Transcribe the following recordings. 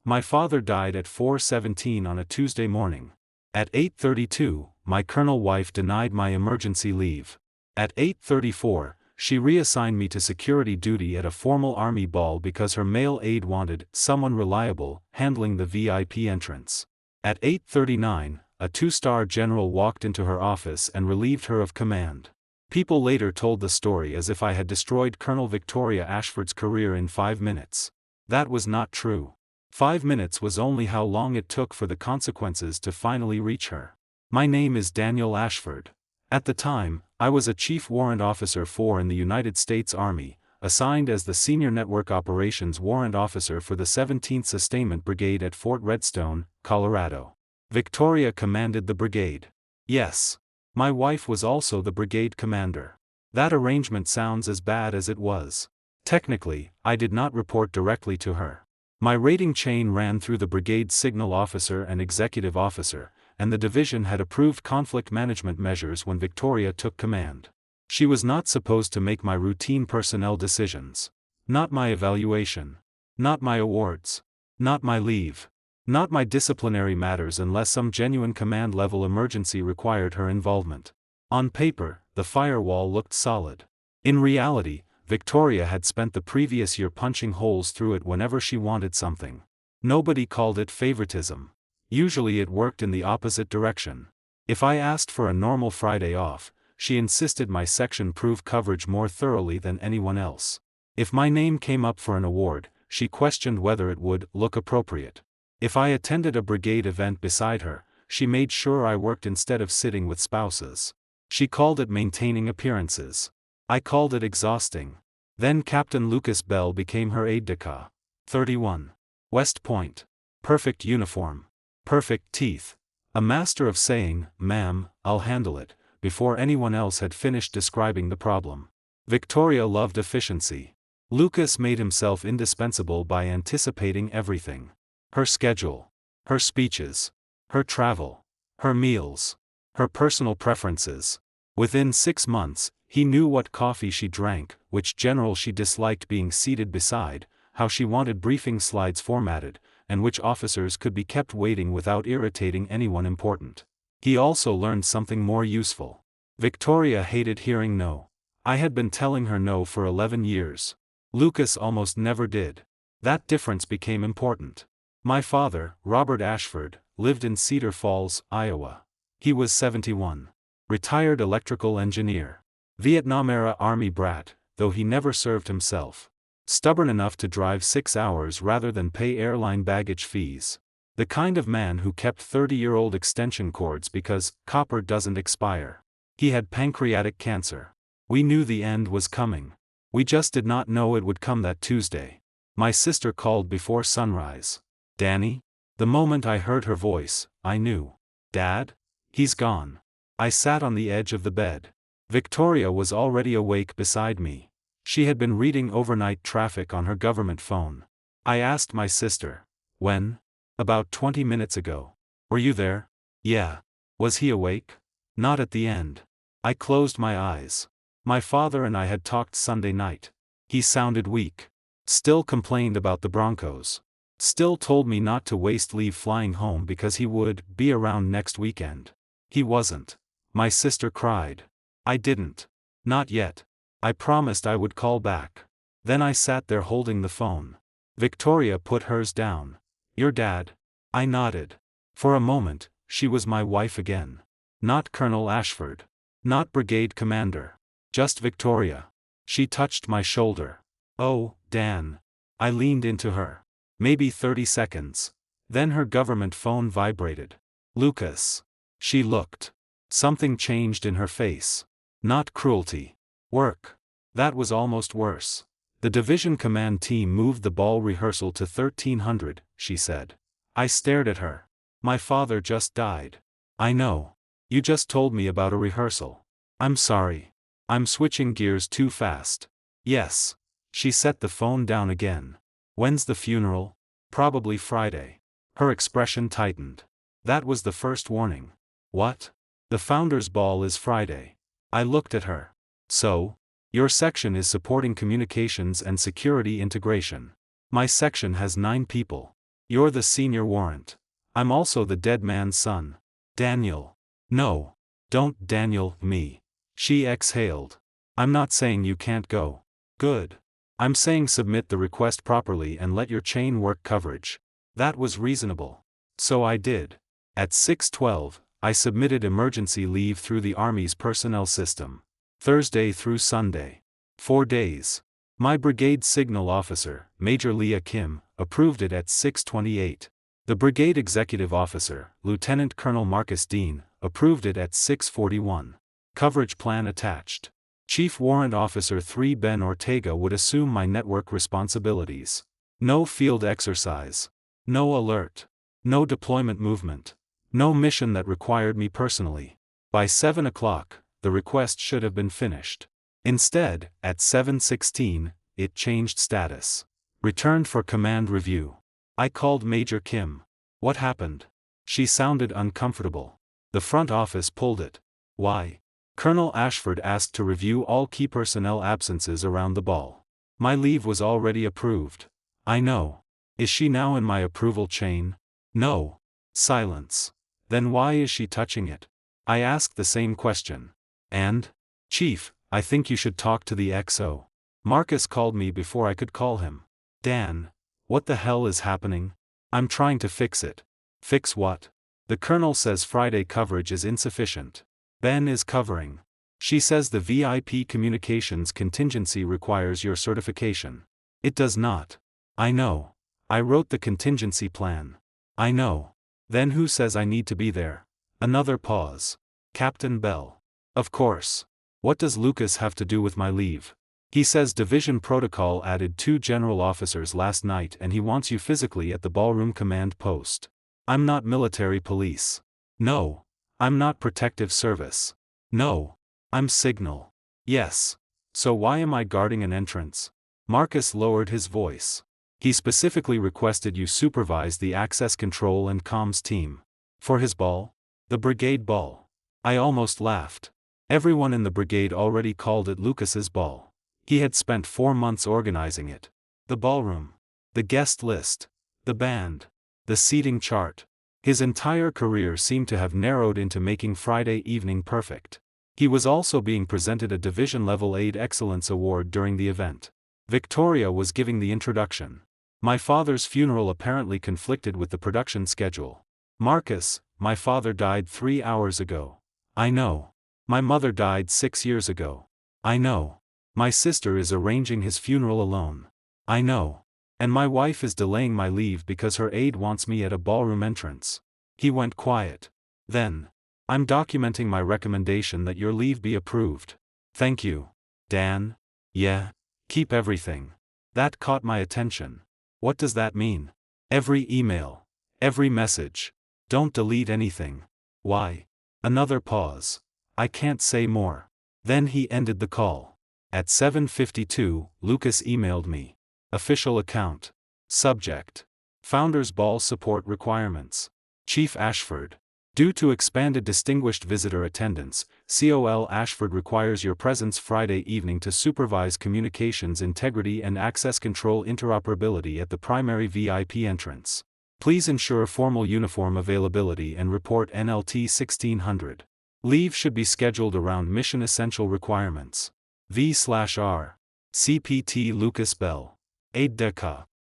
My father died at 4:17 on a Tuesday morning. At 8:32, my colonel wife denied my emergency leave. At 8:34, she reassigned me to security duty at a formal army ball because her male aide wanted someone reliable handling the VIP entrance. At 8:39, a two-star general walked into her office and relieved her of command. People later told the story as if I had destroyed Colonel Victoria Ashford's career in 5 minutes. That was not true. 5 minutes was only how long it took for the consequences to finally reach her. My name is Daniel Ashford. At the time, I was a Chief Warrant Officer 4 in the United States Army, assigned as the Senior Network Operations Warrant Officer for the 17th Sustainment Brigade at Fort Redstone, Colorado. Victoria commanded the brigade. Yes. My wife was also the brigade commander. That arrangement sounds as bad as it was. Technically, I did not report directly to her. My rating chain ran through the brigade signal officer and executive officer, and the division had approved conflict management measures when Victoria took command. She was not supposed to make my routine personnel decisions. Not my evaluation. Not my awards. Not my leave. Not my disciplinary matters unless some genuine command-level emergency required her involvement. On paper, the firewall looked solid. In reality, Victoria had spent the previous year punching holes through it whenever she wanted something. Nobody called it favoritism. Usually it worked in the opposite direction. If I asked for a normal Friday off, she insisted my section prove coverage more thoroughly than anyone else. If my name came up for an award, she questioned whether it would look appropriate. If I attended a brigade event beside her, she made sure I worked instead of sitting with spouses. She called it maintaining appearances. I called it exhausting. Then Captain Lucas Bell became her aide-de-camp. 31. West Point. Perfect uniform. Perfect teeth. A master of saying, "Ma'am, I'll handle it," before anyone else had finished describing the problem. Victoria loved efficiency. Lucas made himself indispensable by anticipating everything. Her schedule. Her speeches. Her travel. Her meals. Her personal preferences. Within 6 months, he knew what coffee she drank, which general she disliked being seated beside, how she wanted briefing slides formatted, and which officers could be kept waiting without irritating anyone important. He also learned something more useful. Victoria hated hearing no. I had been telling her no for 11 years. Lucas almost never did. That difference became important. My father, Robert Ashford, lived in Cedar Falls, Iowa. He was 71. Retired electrical engineer. Vietnam-era Army brat, though he never served himself. Stubborn enough to drive 6 hours rather than pay airline baggage fees. The kind of man who kept 30-year-old extension cords because copper doesn't expire. He had pancreatic cancer. We knew the end was coming. We just did not know it would come that Tuesday. My sister called before sunrise. "Danny?" The moment I heard her voice, I knew. "Dad? He's gone." I sat on the edge of the bed. Victoria was already awake beside me. She had been reading overnight traffic on her government phone. I asked my sister. "When?" "About 20 minutes ago." "Were you there?" "Yeah." "Was he awake?" "Not at the end." I closed my eyes. My father and I had talked Sunday night. He sounded weak. Still complained about the Broncos. Still told me not to waste leave flying home because he would be around next weekend. He wasn't. My sister cried. I didn't. Not yet. I promised I would call back. Then I sat there holding the phone. Victoria put hers down. "Your dad?" I nodded. For a moment, she was my wife again. Not Colonel Ashford. Not brigade commander. Just Victoria. She touched my shoulder. "Oh, Dan." I leaned into her. Maybe 30 seconds. Then her government phone vibrated. "Lucas." She looked. Something changed in her face. Not cruelty. Work. That was almost worse. "The division command team moved the ball rehearsal to 1300, she said. I stared at her. "My father just died." "I know. You just told me about a rehearsal." "I'm sorry. I'm switching gears too fast." "Yes." She set the phone down again. "When's the funeral?" "Probably Friday." Her expression tightened. That was the first warning. "What?" "The Founders' Ball is Friday." I looked at her. "So? Your section is supporting communications and security integration. My section has 9 people. You're the senior warrant. I'm also the dead man's son. Daniel. No. Don't Daniel me. She exhaled. I'm not saying you can't go. Good. I'm saying submit the request properly and let your chain work coverage. That was reasonable. So I did. At 6:12, I submitted emergency leave through the Army's personnel system. Thursday through Sunday. 4 days. My brigade signal officer, Major Leah Kim, approved it at 6:28. The brigade executive officer, Lieutenant Colonel Marcus Dean, approved it at 6:41. Coverage plan attached. Chief Warrant Officer 3 Ben Ortega would assume my network responsibilities. No field exercise. No alert. No deployment movement. No mission that required me personally. By 7 o'clock, the request should have been finished. Instead, at 7:16, it changed status. Returned for command review. I called Major Kim. What happened? She sounded uncomfortable. The front office pulled it. Why? Colonel Ashford asked to review all key personnel absences around the ball. My leave was already approved. I know. Is she now in my approval chain? No. Silence. Then why is she touching it? I asked the same question. And? Chief, I think you should talk to the XO. Marcus called me before I could call him. Dan. What the hell is happening? I'm trying to fix it. Fix what? The colonel says Friday coverage is insufficient. Ben is covering. She says the VIP communications contingency requires your certification. It does not. I know. I wrote the contingency plan. I know. Then who says I need to be there? Another pause. Captain Bell. Of course. What does Lucas have to do with my leave? He says division protocol added 2 general officers last night and he wants you physically at the ballroom command post. I'm not military police. No. I'm not protective service. No. I'm signal. Yes. So why am I guarding an entrance? Marcus lowered his voice. He specifically requested you supervise the access control and comms team. For his ball? The brigade ball. I almost laughed. Everyone in the brigade already called it Lucas's ball. He had spent 4 months organizing it. The ballroom. The guest list. The band. The seating chart. His entire career seemed to have narrowed into making Friday evening perfect. He was also being presented a division-level Aide Excellence Award during the event. Victoria was giving the introduction. My father's funeral apparently conflicted with the production schedule. Marcus, my father died 3 hours ago. I know. My mother died 6 years ago. I know. My sister is arranging his funeral alone. I know. And my wife is delaying my leave because her aide wants me at a ballroom entrance. He went quiet. Then. I'm documenting my recommendation that your leave be approved. Thank you. Dan? Yeah. Keep everything. That caught my attention. What does that mean? Every email. Every message. Don't delete anything. Why? Another pause. I can't say more. Then he ended the call. At 7:52, Lucas emailed me. Official account. Subject. Founders Ball support requirements. Chief Ashford. Due to expanded distinguished visitor attendance, COL Ashford requires your presence Friday evening to supervise communications integrity and access control interoperability at the primary VIP entrance. Please ensure formal uniform availability and report NLT 1600. Leave should be scheduled around mission essential requirements. V/R. CPT Lucas Bell. Aide.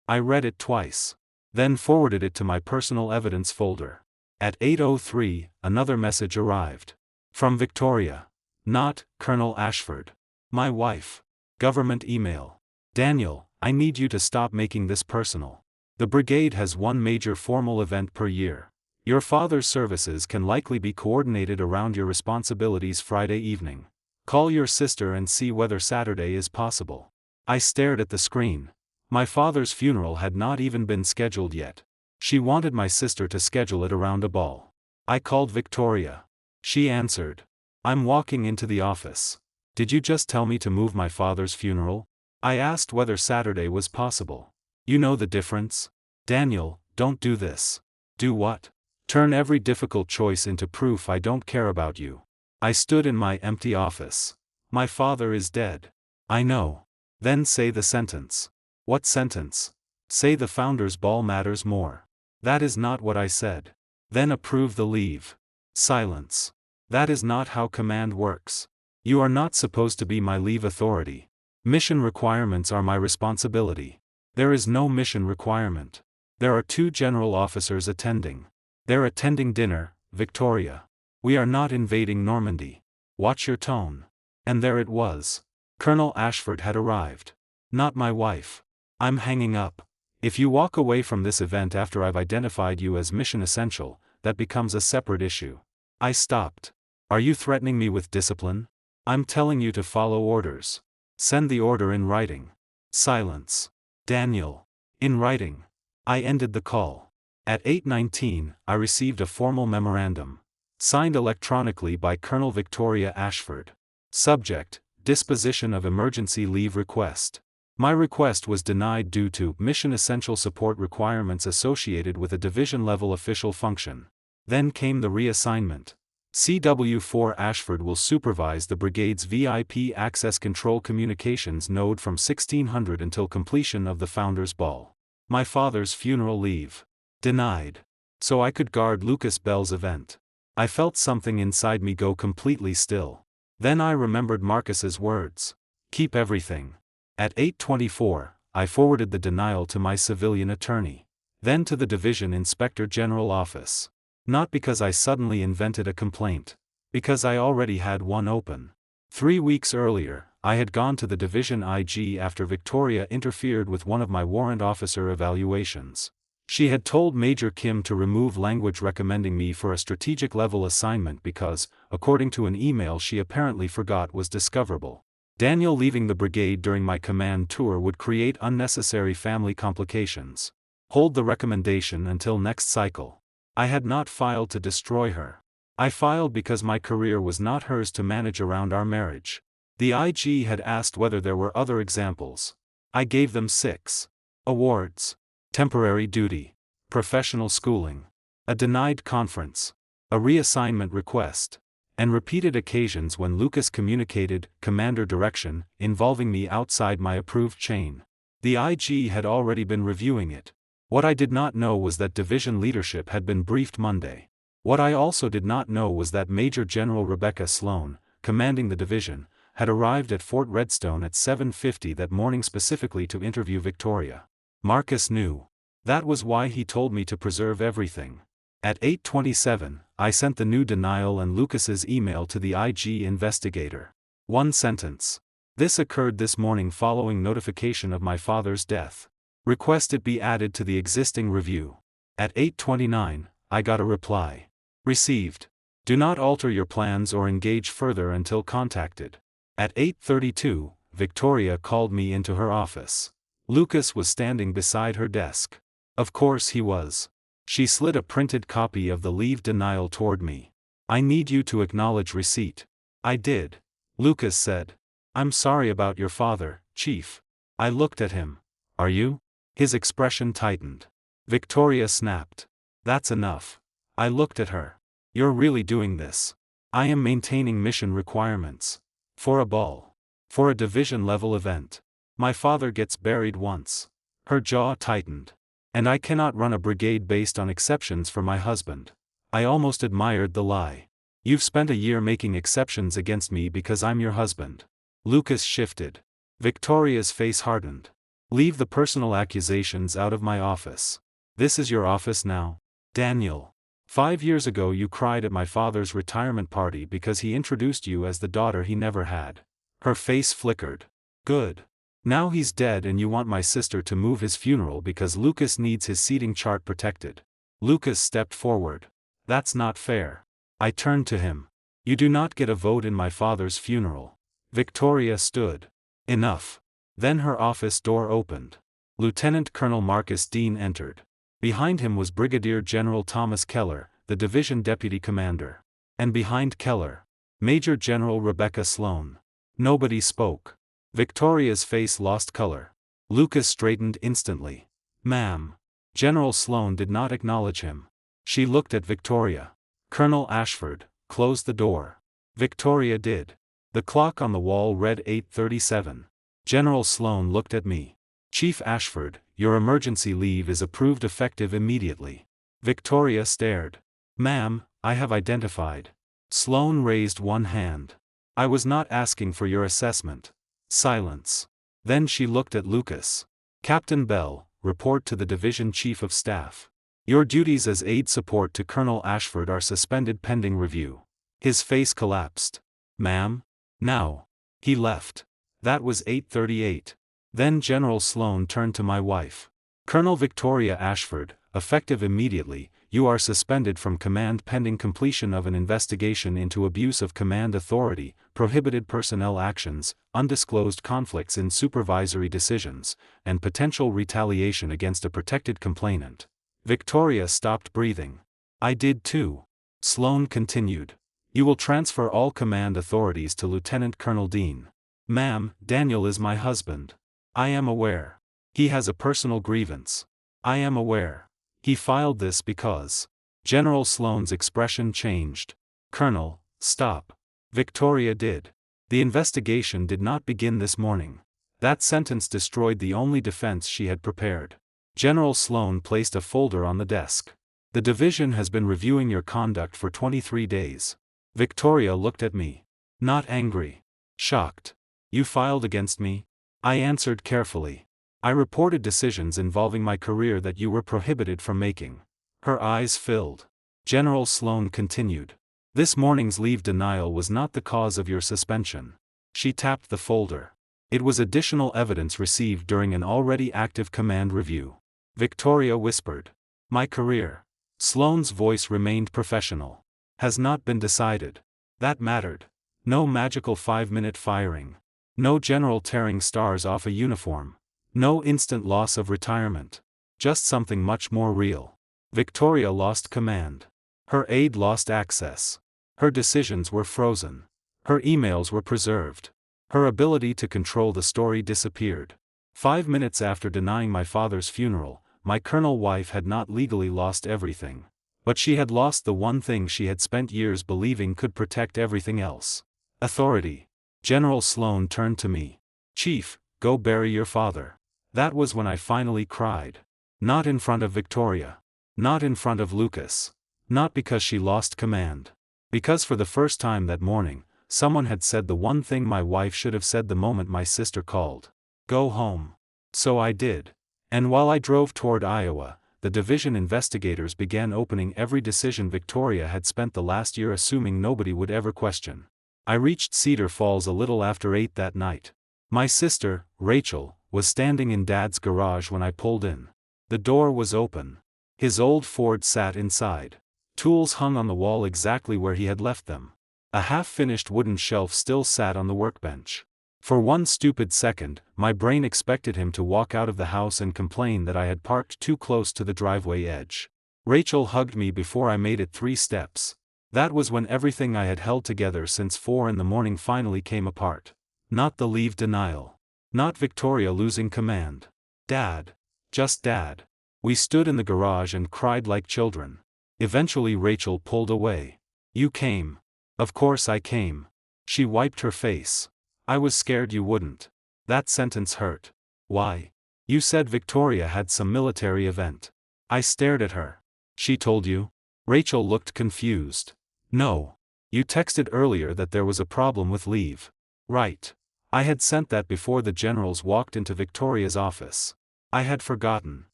I read it twice. Then forwarded it to my personal evidence folder. At 8:03, another message arrived. From Victoria. Not, Colonel Ashford. My wife. Government email. Daniel, I need you to stop making this personal. The brigade has one major formal event per year. Your father's services can likely be coordinated around your responsibilities Friday evening. Call your sister and see whether Saturday is possible. I stared at the screen. My father's funeral had not even been scheduled yet. She wanted my sister to schedule it around a ball. I called Victoria. She answered. I'm walking into the office. Did you just tell me to move my father's funeral? I asked whether Saturday was possible. You know the difference? Daniel, don't do this. Do what? Turn every difficult choice into proof I don't care about you. I stood in my empty office. My father is dead. I know. Then say the sentence. What sentence? Say the founders' ball matters more. That is not what I said. Then approve the leave. Silence. That is not how command works. You are not supposed to be my leave authority. Mission requirements are my responsibility. There is no mission requirement. There are 2 general officers attending. They're attending dinner, Victoria. We are not invading Normandy. Watch your tone. And there it was. Colonel Ashford had arrived. Not my wife. I'm hanging up. If you walk away from this event after I've identified you as mission essential, that becomes a separate issue. I stopped. Are you threatening me with discipline? I'm telling you to follow orders. Send the order in writing. Silence. Daniel. In writing. I ended the call. At 8:19, I received a formal memorandum. Signed electronically by Colonel Victoria Ashford. Subject: Disposition of emergency leave request. My request was denied due to mission essential support requirements associated with a division-level official function. Then came the reassignment. CW4 Ashford will supervise the brigade's VIP access control communications node from 1600 until completion of the Founders' Ball. My father's funeral leave. Denied. So I could guard Lucas Bell's event. I felt something inside me go completely still. Then I remembered Marcus's words. Keep everything. At 8:24, I forwarded the denial to my civilian attorney. Then to the Division Inspector General office. Not because I suddenly invented a complaint. Because I already had one open. 3 weeks earlier, I had gone to the Division IG after Victoria interfered with one of my warrant officer evaluations. She had told Major Kim to remove language recommending me for a strategic level assignment because, according to an email she apparently forgot was discoverable, Daniel leaving the brigade during my command tour would create unnecessary family complications. Hold the recommendation until next cycle. I had not filed to destroy her. I filed because my career was not hers to manage around our marriage. The IG had asked whether there were other examples. I gave them 6. Awards. Temporary duty. Professional schooling. A denied conference. A reassignment request. And repeated occasions when Lucas communicated commander direction involving me outside my approved chain. The IG had already been reviewing it. What I did not know was that division leadership had been briefed Monday. What I also did not know was that Major General Rebecca Sloan, commanding the division, had arrived at Fort Redstone at 7:50 that morning specifically to interview Victoria. Marcus knew. That was why he told me to preserve everything. At 8:27, I sent the new denial and Lucas's email to the IG investigator. 1 sentence. This occurred this morning following notification of my father's death. Request it be added to the existing review. At 8:29, I got a reply. Received. Do not alter your plans or engage further until contacted. At 8:32, Victoria called me into her office. Lucas was standing beside her desk. Of course he was. She slid a printed copy of the leave denial toward me. I need you to acknowledge receipt. I did. Lucas said. I'm sorry about your father, Chief. I looked at him. Are you? His expression tightened. Victoria snapped. That's enough. I looked at her. You're really doing this. I am maintaining mission requirements. For a ball. For a division-level event. My father gets buried once. Her jaw tightened. And I cannot run a brigade based on exceptions for my husband. I almost admired the lie. You've spent a year making exceptions against me because I'm your husband. Lucas shifted. Victoria's face hardened. Leave the personal accusations out of my office. This is your office now. Daniel. 5 years ago you cried at my father's retirement party because he introduced you as the daughter he never had. Her face flickered. Good. Now he's dead and you want my sister to move his funeral because Lucas needs his seating chart protected. Lucas stepped forward. That's not fair. I turned to him. You do not get a vote in my father's funeral. Victoria stood. Enough. Then her office door opened. Lieutenant Colonel Marcus Dean entered. Behind him was Brigadier General Thomas Keller, the division deputy commander. And behind Keller, Major General Rebecca Sloan. Nobody spoke. Victoria's face lost color. Lucas straightened instantly. Ma'am. General Sloan did not acknowledge him. She looked at Victoria. Colonel Ashford, close the door. Victoria did. The clock on the wall read 8:37. General Sloan looked at me. Chief Ashford, your emergency leave is approved effective immediately. Victoria stared. Ma'am, I have identified. Sloane raised one hand. I was not asking for your assessment. Silence. Then she looked at Lucas. Captain Bell, report to the Division Chief of Staff. Your duties as aide support to Colonel Ashford are suspended pending review. His face collapsed. Ma'am? Now. He left. That was 8:38. Then General Sloane turned to my wife. Colonel Victoria Ashford, effective immediately, you are suspended from command pending completion of an investigation into abuse of command authority, prohibited personnel actions, undisclosed conflicts in supervisory decisions, and potential retaliation against a protected complainant. Victoria stopped breathing. I did too. Sloane continued. You will transfer all command authorities to Lieutenant Colonel Dean. Ma'am, Daniel is my husband. I am aware. He has a personal grievance. I am aware. He filed this because. General Sloane's expression changed. Colonel, stop. Victoria did. The investigation did not begin this morning. That sentence destroyed the only defense she had prepared. General Sloane placed a folder on the desk. The division has been reviewing your conduct for 23 days. Victoria looked at me. Not angry. Shocked. You filed against me? I answered carefully. I reported decisions involving my career that you were prohibited from making. Her eyes filled. General Sloane continued. This morning's leave denial was not the cause of your suspension. She tapped the folder. It was additional evidence received during an already active command review. Victoria whispered. My career. Sloane's voice remained professional. Has not been decided. That mattered. No magical 5-minute firing. No general tearing stars off a uniform. No instant loss of retirement. Just something much more real. Victoria lost command. Her aide lost access. Her decisions were frozen. Her emails were preserved. Her ability to control the story disappeared. 5 minutes after denying my father's funeral, my colonel wife had not legally lost everything. But she had lost the one thing she had spent years believing could protect everything else. Authority. General Sloane turned to me. Chief, go bury your father. That was when I finally cried. Not in front of Victoria. Not in front of Lucas. Not because she lost command. Because for the first time that morning, someone had said the one thing my wife should have said the moment my sister called. Go home. So I did. And while I drove toward Iowa, the division investigators began opening every decision Victoria had spent the last year assuming nobody would ever question. I reached Cedar Falls a little after 8 that night. My sister, Rachel, was standing in Dad's garage when I pulled in. The door was open. His old Ford sat inside. Tools hung on the wall exactly where he had left them. A half-finished wooden shelf still sat on the workbench. For one stupid second, my brain expected him to walk out of the house and complain that I had parked too close to the driveway edge. Rachel hugged me before I made it 3 steps. That was when everything I had held together since 4 in the morning finally came apart. Not the leave denial. Not Victoria losing command. Dad. Just Dad. We stood in the garage and cried like children. Eventually Rachel pulled away. You came. Of course I came. She wiped her face. I was scared you wouldn't. That sentence hurt. Why? You said Victoria had some military event. I stared at her. She told you? Rachel looked confused. No. You texted earlier that there was a problem with leave. Right. I had sent that before the generals walked into Victoria's office. I had forgotten.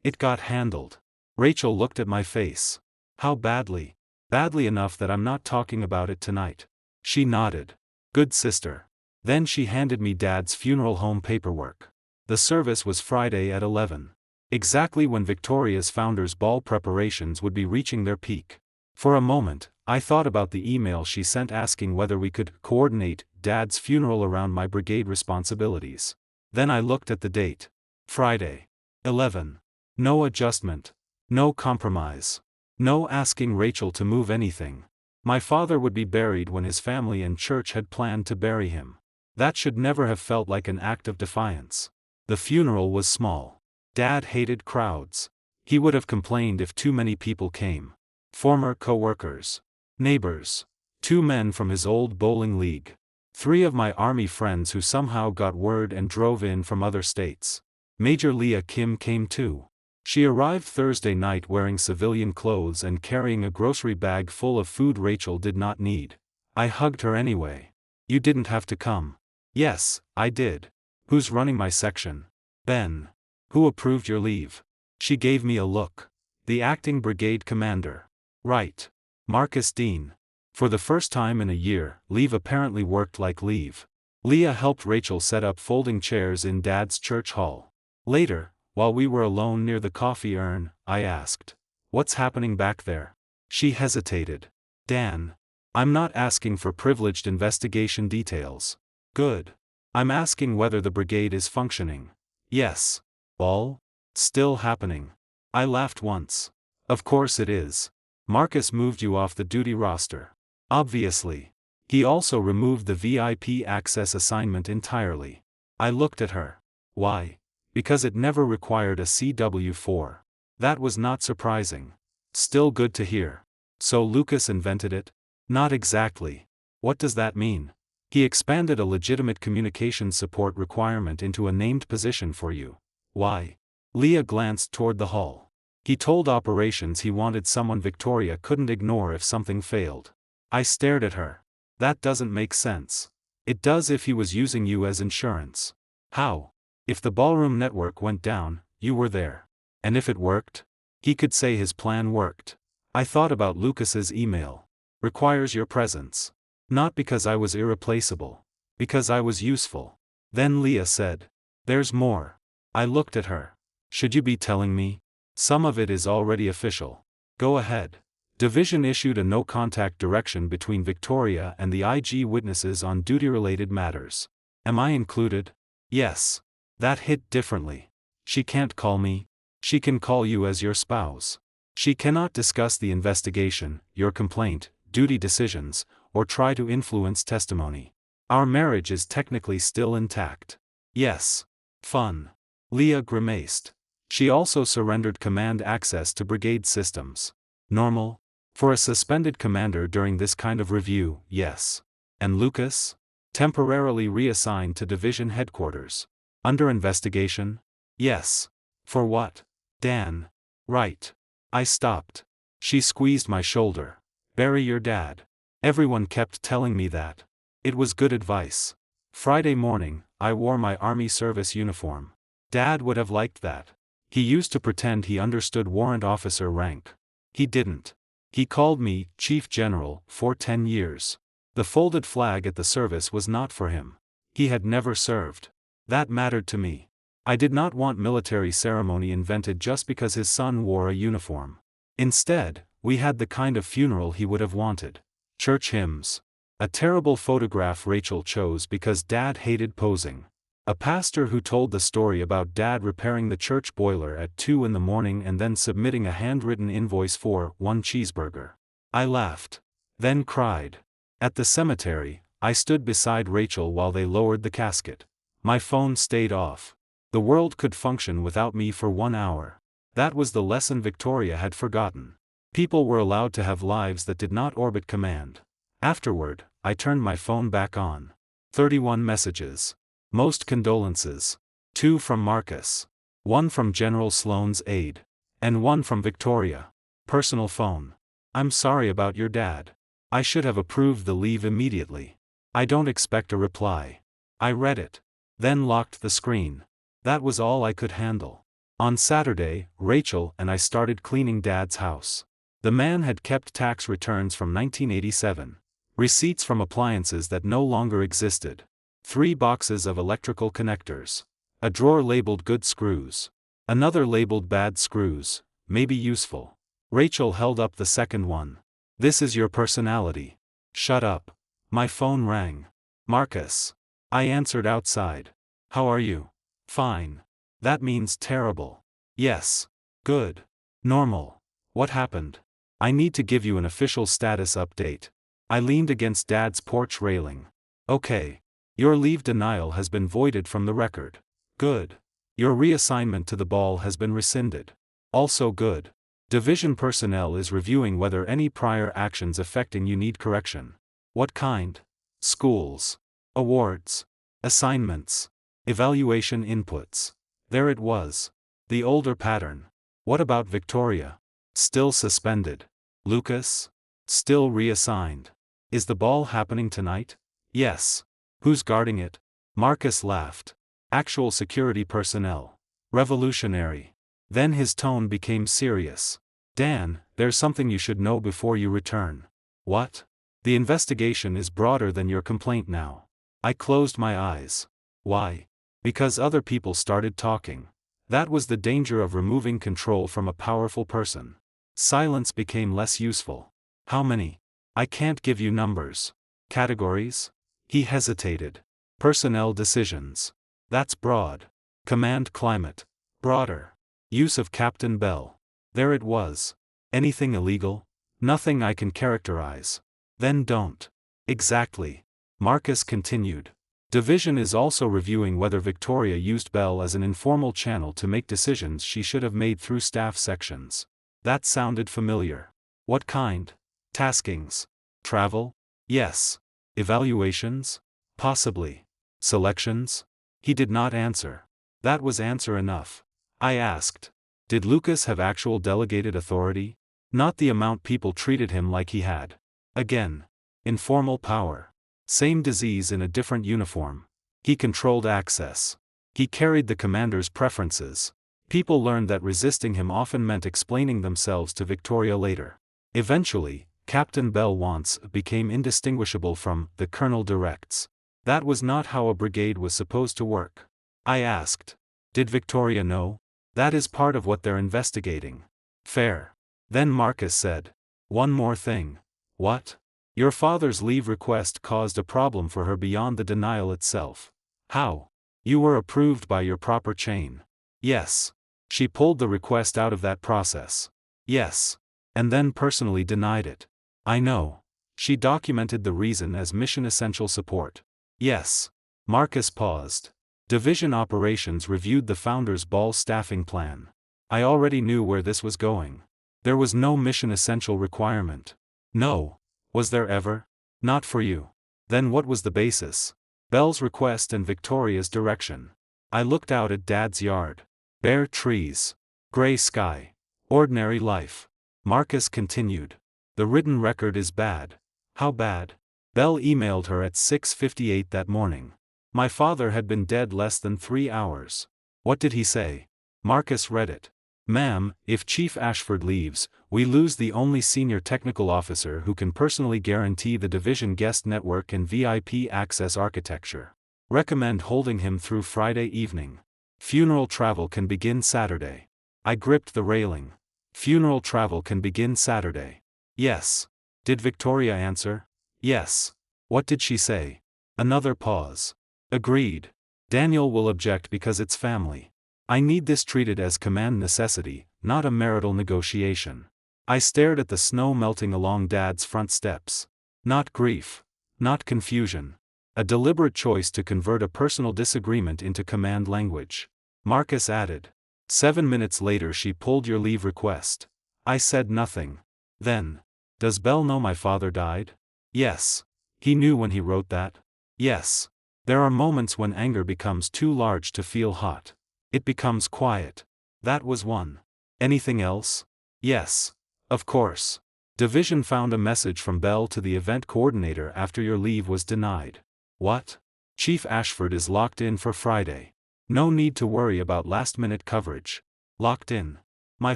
It got handled. Rachel looked at my face. How badly? Badly enough that I'm not talking about it tonight. She nodded. Good sister. Then she handed me Dad's funeral home paperwork. The service was Friday at 11. Exactly when Victoria's Founders Ball preparations would be reaching their peak. For a moment, I thought about the email she sent asking whether we could coordinate Dad's funeral around my brigade responsibilities. Then I looked at the date. Friday. 11. No adjustment. No compromise. No asking Rachel to move anything. My father would be buried when his family and church had planned to bury him. That should never have felt like an act of defiance. The funeral was small. Dad hated crowds. He would have complained if too many people came. Former co-workers. Neighbors. 2 men from his old bowling league. 3 of my army friends who somehow got word and drove in from other states. Major Leah Kim came too. She arrived Thursday night wearing civilian clothes and carrying a grocery bag full of food Rachel did not need. I hugged her anyway. You didn't have to come. Yes, I did. Who's running my section? Ben. Who approved your leave? She gave me a look. The acting brigade commander. Right. Marcus Dean. For the first time in a year, leave apparently worked like leave. Leah helped Rachel set up folding chairs in Dad's church hall. Later, while we were alone near the coffee urn, I asked, "What's happening back there?" She hesitated. Dan. I'm not asking for privileged investigation details. Good. I'm asking whether the brigade is functioning. Yes. All? Still happening. I laughed once. Of course it is. Marcus moved you off the duty roster. Obviously. He also removed the VIP access assignment entirely. I looked at her. Why? Because it never required a CW4. That was not surprising. Still good to hear. So Lucas invented it? Not exactly. What does that mean? He expanded a legitimate communications support requirement into a named position for you. Why? Leah glanced toward the hall. He told operations he wanted someone Victoria couldn't ignore if something failed. I stared at her. That doesn't make sense. It does if he was using you as insurance. How? If the ballroom network went down, you were there. And if it worked? He could say his plan worked. I thought about Lucas's email. Requires your presence. Not because I was irreplaceable. Because I was useful. Then Leah said. There's more. I looked at her. Should you be telling me? Some of it is already official. Go ahead. Division issued a no-contact direction between Victoria and the IG witnesses on duty-related matters. Am I included? Yes. That hit differently. She can't call me. She can call you as your spouse. She cannot discuss the investigation, your complaint, duty decisions, or try to influence testimony. Our marriage is technically still intact. Yes. Fun. Leah grimaced. She also surrendered command access to brigade systems. Normal? For a suspended commander during this kind of review, yes. And Lucas? Temporarily reassigned to division headquarters. Under investigation? Yes. For what? Dan. Right. I stopped. She squeezed my shoulder. Bury your dad. Everyone kept telling me that. It was good advice. Friday morning, I wore my Army service uniform. Dad would have liked that. He used to pretend he understood warrant officer rank. He didn't. He called me Chief General for 10 years. The folded flag at the service was not for him. He had never served. That mattered to me. I did not want military ceremony invented just because his son wore a uniform. Instead, we had the kind of funeral he would have wanted. Church hymns. A terrible photograph Rachel chose because Dad hated posing. A pastor who told the story about Dad repairing the church boiler at 2 in the morning and then submitting a handwritten invoice for 1 cheeseburger. I laughed. Then cried. At the cemetery, I stood beside Rachel while they lowered the casket. My phone stayed off. The world could function without me for 1 hour. That was the lesson Victoria had forgotten. People were allowed to have lives that did not orbit command. Afterward, I turned my phone back on. 31 messages. Most condolences. 2 from Marcus. 1 from General Sloan's aide. And 1 from Victoria. Personal phone. I'm sorry about your dad. I should have approved the leave immediately. I don't expect a reply. I read it. Then locked the screen. That was all I could handle. On Saturday, Rachel and I started cleaning Dad's house. The man had kept tax returns from 1987. Receipts from appliances that no longer existed. 3 boxes of electrical connectors. A drawer labeled good screws. Another labeled bad screws, maybe useful. Rachel held up the second one. This is your personality. Shut up. My phone rang. Marcus. I answered outside. How are you? Fine. That means terrible. Yes. Good. Normal. What happened? I need to give you an official status update. I leaned against Dad's porch railing. Okay. Your leave denial has been voided from the record. Good. Your reassignment to the ball has been rescinded. Also good. Division personnel is reviewing whether any prior actions affecting you need correction. What kind? Schools. Awards. Assignments. Evaluation inputs. There it was. The older pattern. What about Victoria? Still suspended. Lucas? Still reassigned. Is the ball happening tonight? Yes. Who's guarding it? Marcus laughed. Actual security personnel. Revolutionary. Then his tone became serious. Dan, there's something you should know before you return. What? The investigation is broader than your complaint now. I closed my eyes. Why? Because other people started talking. That was the danger of removing control from a powerful person. Silence became less useful. How many? I can't give you numbers. Categories? He hesitated. Personnel decisions. That's broad. Command climate. Broader. Use of Captain Bell. There it was. Anything illegal? Nothing I can characterize. Then don't. Exactly. Marcus continued. Division is also reviewing whether Victoria used Bell as an informal channel to make decisions she should have made through staff sections. That sounded familiar. What kind? Taskings. Travel? Yes. Evaluations? Possibly. Selections? He did not answer. That was answer enough. I asked. Did Lucas have actual delegated authority? Not the amount people treated him like he had. Again. Informal power. Same disease in a different uniform. He controlled access. He carried the commander's preferences. People learned that resisting him often meant explaining themselves to Victoria later. Eventually, Captain Bell wants became indistinguishable from the Colonel directs. That was not how a brigade was supposed to work. I asked. Did Victoria know? That is part of what they're investigating. Fair. Then Marcus said. One more thing. What? Your father's leave request caused a problem for her beyond the denial itself. How? You were approved by your proper chain. Yes. She pulled the request out of that process. Yes. And then personally denied it. I know. She documented the reason as mission essential support. Yes. Marcus paused. Division operations reviewed the founder's ball staffing plan. I already knew where this was going. There was no mission essential requirement. No. Was there ever? Not for you. Then what was the basis? Bell's request and Victoria's direction. I looked out at Dad's yard. Bare trees. Gray sky. Ordinary life. Marcus continued. The written record is bad. How bad? Bell emailed her at 6:58 that morning. My father had been dead less than 3 hours. What did he say? Marcus read it. Ma'am, if Chief Ashford leaves, we lose the only senior technical officer who can personally guarantee the division guest network and VIP access architecture. Recommend holding him through Friday evening. Funeral travel can begin Saturday. I gripped the railing. Funeral travel can begin Saturday. Yes. Did Victoria answer? Yes. What did she say? Another pause. Agreed. Daniel will object because it's family. I need this treated as command necessity, not a marital negotiation. I stared at the snow melting along Dad's front steps. Not grief. Not confusion. A deliberate choice to convert a personal disagreement into command language. Marcus added. 7 minutes later she pulled your leave request. I said nothing. Then. Does Bell know my father died? Yes. He knew when he wrote that? Yes. There are moments when anger becomes too large to feel hot. It becomes quiet. That was one. Anything else? Yes. Of course. Division found a message from Bell to the event coordinator after your leave was denied. What? Chief Ashford is locked in for Friday. No need to worry about last-minute coverage. Locked in. My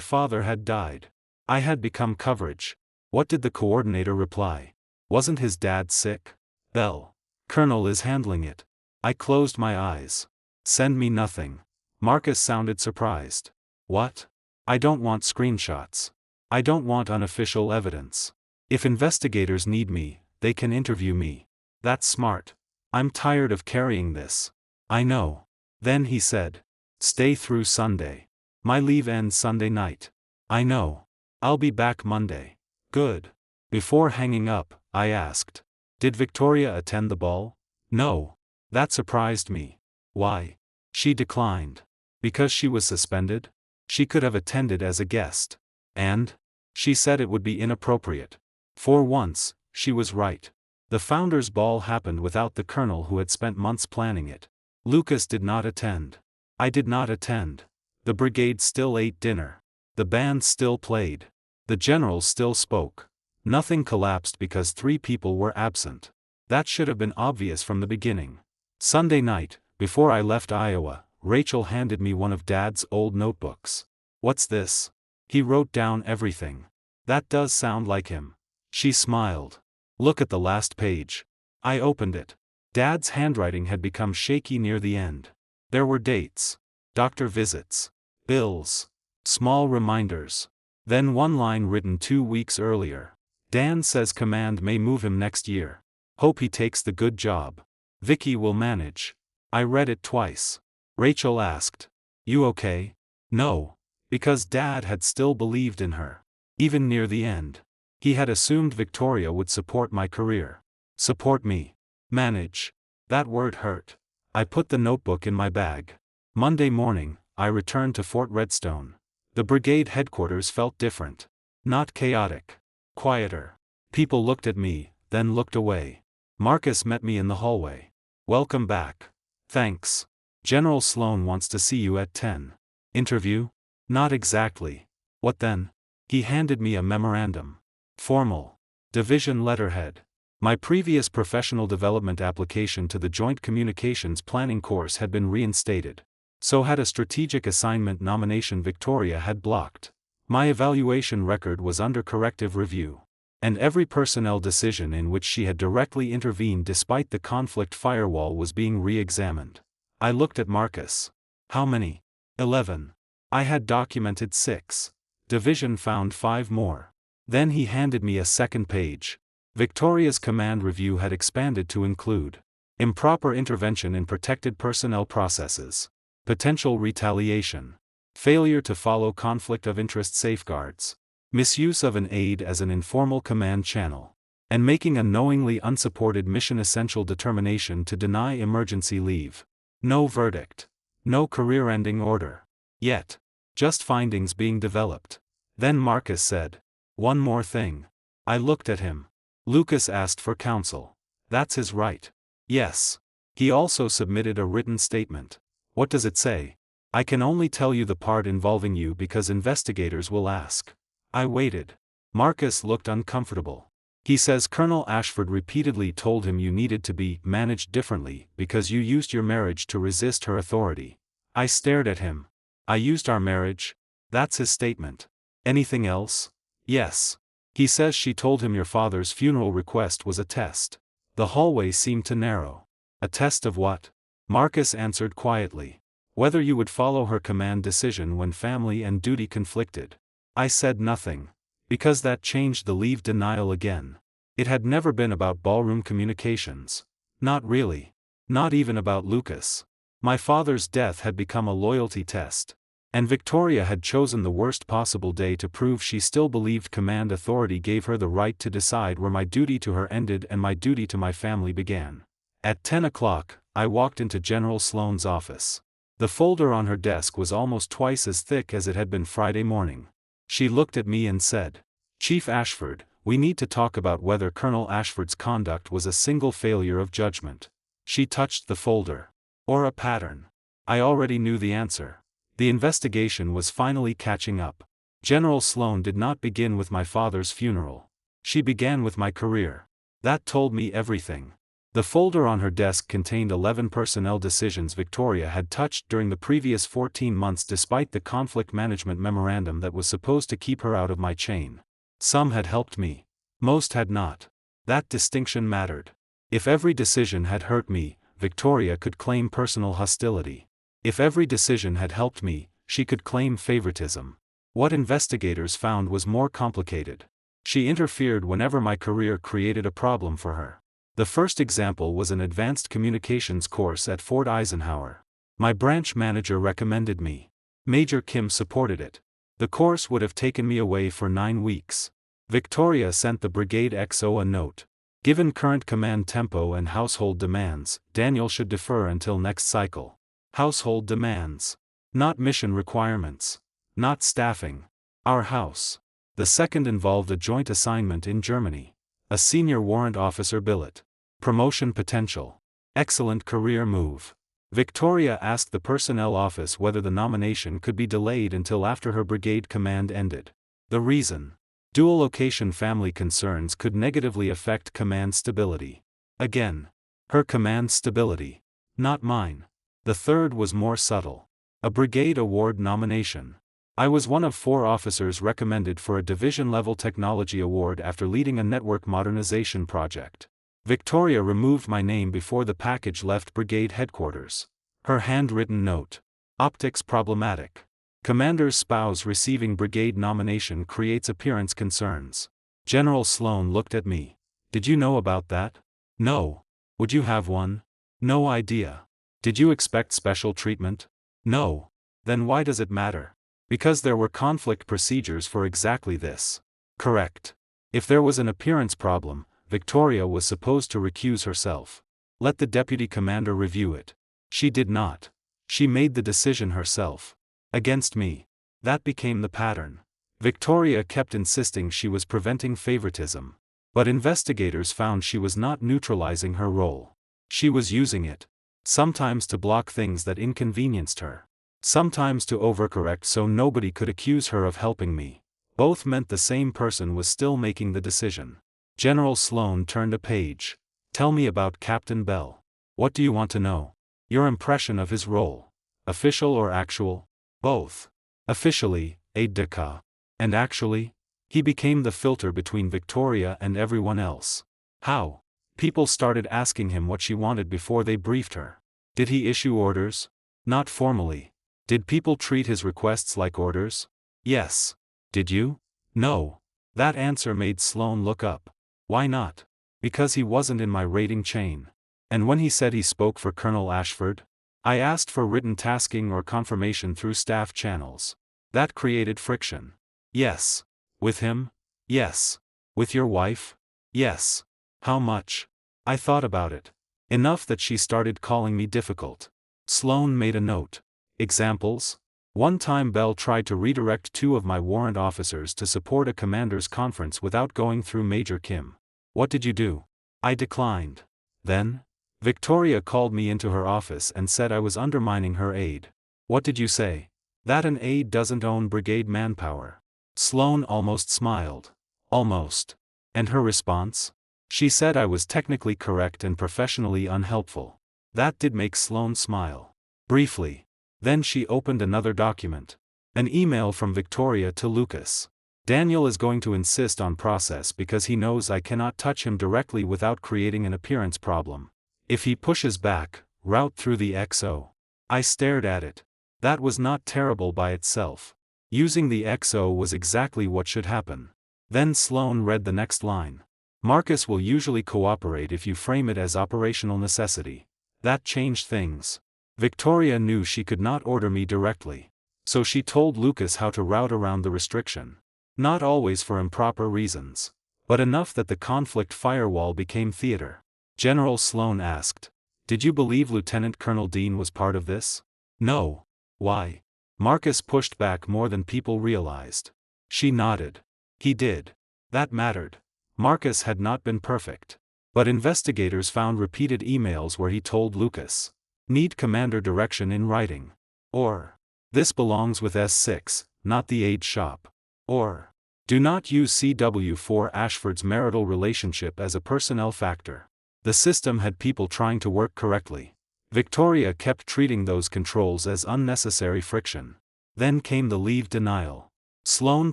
father had died. I had become coverage. What did the coordinator reply? Wasn't his dad sick? Bell. Colonel is handling it. I closed my eyes. Send me nothing. Marcus sounded surprised. What? I don't want screenshots. I don't want unofficial evidence. If investigators need me, they can interview me. That's smart. I'm tired of carrying this. I know. Then he said. Stay through Sunday. My leave ends Sunday night. I know. I'll be back Monday. Good. Before hanging up, I asked. Did Victoria attend the ball? No. That surprised me. Why? She declined. Because she was suspended? She could have attended as a guest. And? She said it would be inappropriate. For once, she was right. The founder's ball happened without the colonel who had spent months planning it. Lucas did not attend. I did not attend. The brigade still ate dinner. The band still played. The general still spoke. Nothing collapsed because 3 people were absent. That should have been obvious from the beginning. Sunday night, before I left Iowa, Rachel handed me one of Dad's old notebooks. "What's this?" He wrote down everything. "That does sound like him." She smiled. "Look at the last page." I opened it. Dad's handwriting had become shaky near the end. There were dates, doctor visits, bills, small reminders. Then one line written 2 weeks earlier. "Dan says command may move him next year. Hope he takes the good job. Vicky will manage." I read it twice. Rachel asked, "You okay?" No, because Dad had still believed in her. Even near the end. He had assumed Victoria would support my career. Support me. Manage. That word hurt. I put the notebook in my bag. Monday morning, I returned to Fort Redstone. The brigade headquarters felt different. Not chaotic. Quieter. People looked at me, then looked away. Marcus met me in the hallway. "Welcome back." "Thanks. General Sloan wants to see you at 10. "Interview?" "Not exactly." "What then?" He handed me a memorandum. Formal. Division letterhead. My previous professional development application to the Joint Communications Planning course had been reinstated. So had a strategic assignment nomination Victoria had blocked. My evaluation record was under corrective review. And every personnel decision in which she had directly intervened despite the conflict firewall was being re-examined. I looked at Marcus. "How many?" 11. I had documented 6. Division found 5 more. Then he handed me a second page. Victoria's command review had expanded to include improper intervention in protected personnel processes, potential retaliation, failure to follow conflict of interest safeguards, misuse of an aide as an informal command channel, and making a knowingly unsupported mission-essential determination to deny emergency leave. No verdict. No career-ending order. Yet. Just findings being developed. Then Marcus said, "One more thing." I looked at him. "Lucas asked for counsel. That's his right." "Yes." He also submitted a written statement. "What does it say?" "I can only tell you the part involving you because investigators will ask." I waited. Marcus looked uncomfortable. "He says Colonel Ashford repeatedly told him you needed to be managed differently because you used your marriage to resist her authority." I stared at him. "I used our marriage?" "That's his statement." "Anything else?" "Yes. He says she told him your father's funeral request was a test." The hallway seemed to narrow. "A test of what?" Marcus answered quietly. "Whether you would follow her command decision when family and duty conflicted." I said nothing. Because that changed the leave denial again. It had never been about ballroom communications. Not really. Not even about Lucas. My father's death had become a loyalty test. And Victoria had chosen the worst possible day to prove she still believed command authority gave her the right to decide where my duty to her ended and my duty to my family began. At 10 o'clock, I walked into General Sloan's office. The folder on her desk was almost twice as thick as it had been Friday morning. She looked at me and said, "Chief Ashford, we need to talk about whether Colonel Ashford's conduct was a single failure of judgment." She touched the folder. "Or a pattern." I already knew the answer. The investigation was finally catching up. General Sloan did not begin with my father's funeral. She began with my career. That told me everything. The folder on her desk contained 11 personnel decisions Victoria had touched during the previous 14 months despite the conflict management memorandum that was supposed to keep her out of my chain. Some had helped me. Most had not. That distinction mattered. If every decision had hurt me, Victoria could claim personal hostility. If every decision had helped me, she could claim favoritism. What investigators found was more complicated. She interfered whenever my career created a problem for her. The first example was an advanced communications course at Fort Eisenhower. My branch manager recommended me. Major Kim supported it. The course would have taken me away for 9 weeks. Victoria sent the Brigade XO a note. "Given current command tempo and household demands, Daniel should defer until next cycle." Household demands. Not mission requirements. Not staffing. Our house. The second involved a joint assignment in Germany. A senior warrant officer billet. Promotion potential. Excellent career move. Victoria asked the personnel office whether the nomination could be delayed until after her brigade command ended. The reason? Dual location family concerns could negatively affect command stability. Again. Her command stability. Not mine. The third was more subtle. A brigade award nomination. I was one of 4 officers recommended for a division-level technology award after leading a network modernization project. Victoria removed my name before the package left brigade headquarters. Her handwritten note. Optics problematic. Commander's spouse receiving brigade nomination creates appearance concerns. General Sloan looked at me. Did you know about that? No. Would you have one? No idea. Did you expect special treatment? No. Then why does it matter? Because there were conflict procedures for exactly this. Correct. If there was an appearance problem, Victoria was supposed to recuse herself. Let the deputy commander review it. She did not. She made the decision herself. Against me. That became the pattern. Victoria kept insisting she was preventing favoritism. But investigators found she was not neutralizing her role. She was using it. Sometimes to block things that inconvenienced her. Sometimes to overcorrect so nobody could accuse her of helping me. Both meant the same person was still making the decision. General Sloan turned a page. Tell me about Captain Bell. What do you want to know? Your impression of his role. Official or actual? Both. Officially, aide de camp. And actually? He became the filter between Victoria and everyone else. How? People started asking him what she wanted before they briefed her. Did he issue orders? Not formally. Did people treat his requests like orders? Yes. Did you? No. That answer made Sloan look up. Why not? Because he wasn't in my rating chain. And when he said he spoke for Colonel Ashford? I asked for written tasking or confirmation through staff channels. That created friction. Yes. With him? Yes. With your wife? Yes. How much? I thought about it. Enough that she started calling me difficult. Sloan made a note. Examples? One time Bell tried to redirect 2 of my warrant officers to support a commander's conference without going through Major Kim. What did you do? I declined. Then? Victoria called me into her office and said I was undermining her aide. What did you say? That an aide doesn't own brigade manpower. Sloan almost smiled. Almost. And her response? She said I was technically correct and professionally unhelpful. That did make Sloan smile. Briefly. Then she opened another document. An email from Victoria to Lucas. Daniel is going to insist on process because he knows I cannot touch him directly without creating an appearance problem. If he pushes back, route through the XO. I stared at it. That was not terrible by itself. Using the XO was exactly what should happen. Then Sloan read the next line. Marcus will usually cooperate if you frame it as operational necessity. That changed things. Victoria knew she could not order me directly. So she told Lucas how to route around the restriction. Not always for improper reasons. But enough that the conflict firewall became theater. General Sloan asked. Did you believe Lieutenant Colonel Dean was part of this? No. Why? Marcus pushed back more than people realized. She nodded. He did. That mattered. Marcus had not been perfect. But investigators found repeated emails where he told Lucas. Need commander direction in writing. Or. This belongs with S6, not the aide shop. Or. Do not use CW4 Ashford's marital relationship as a personnel factor. The system had people trying to work correctly. Victoria kept treating those controls as unnecessary friction. Then came the leave denial. Sloan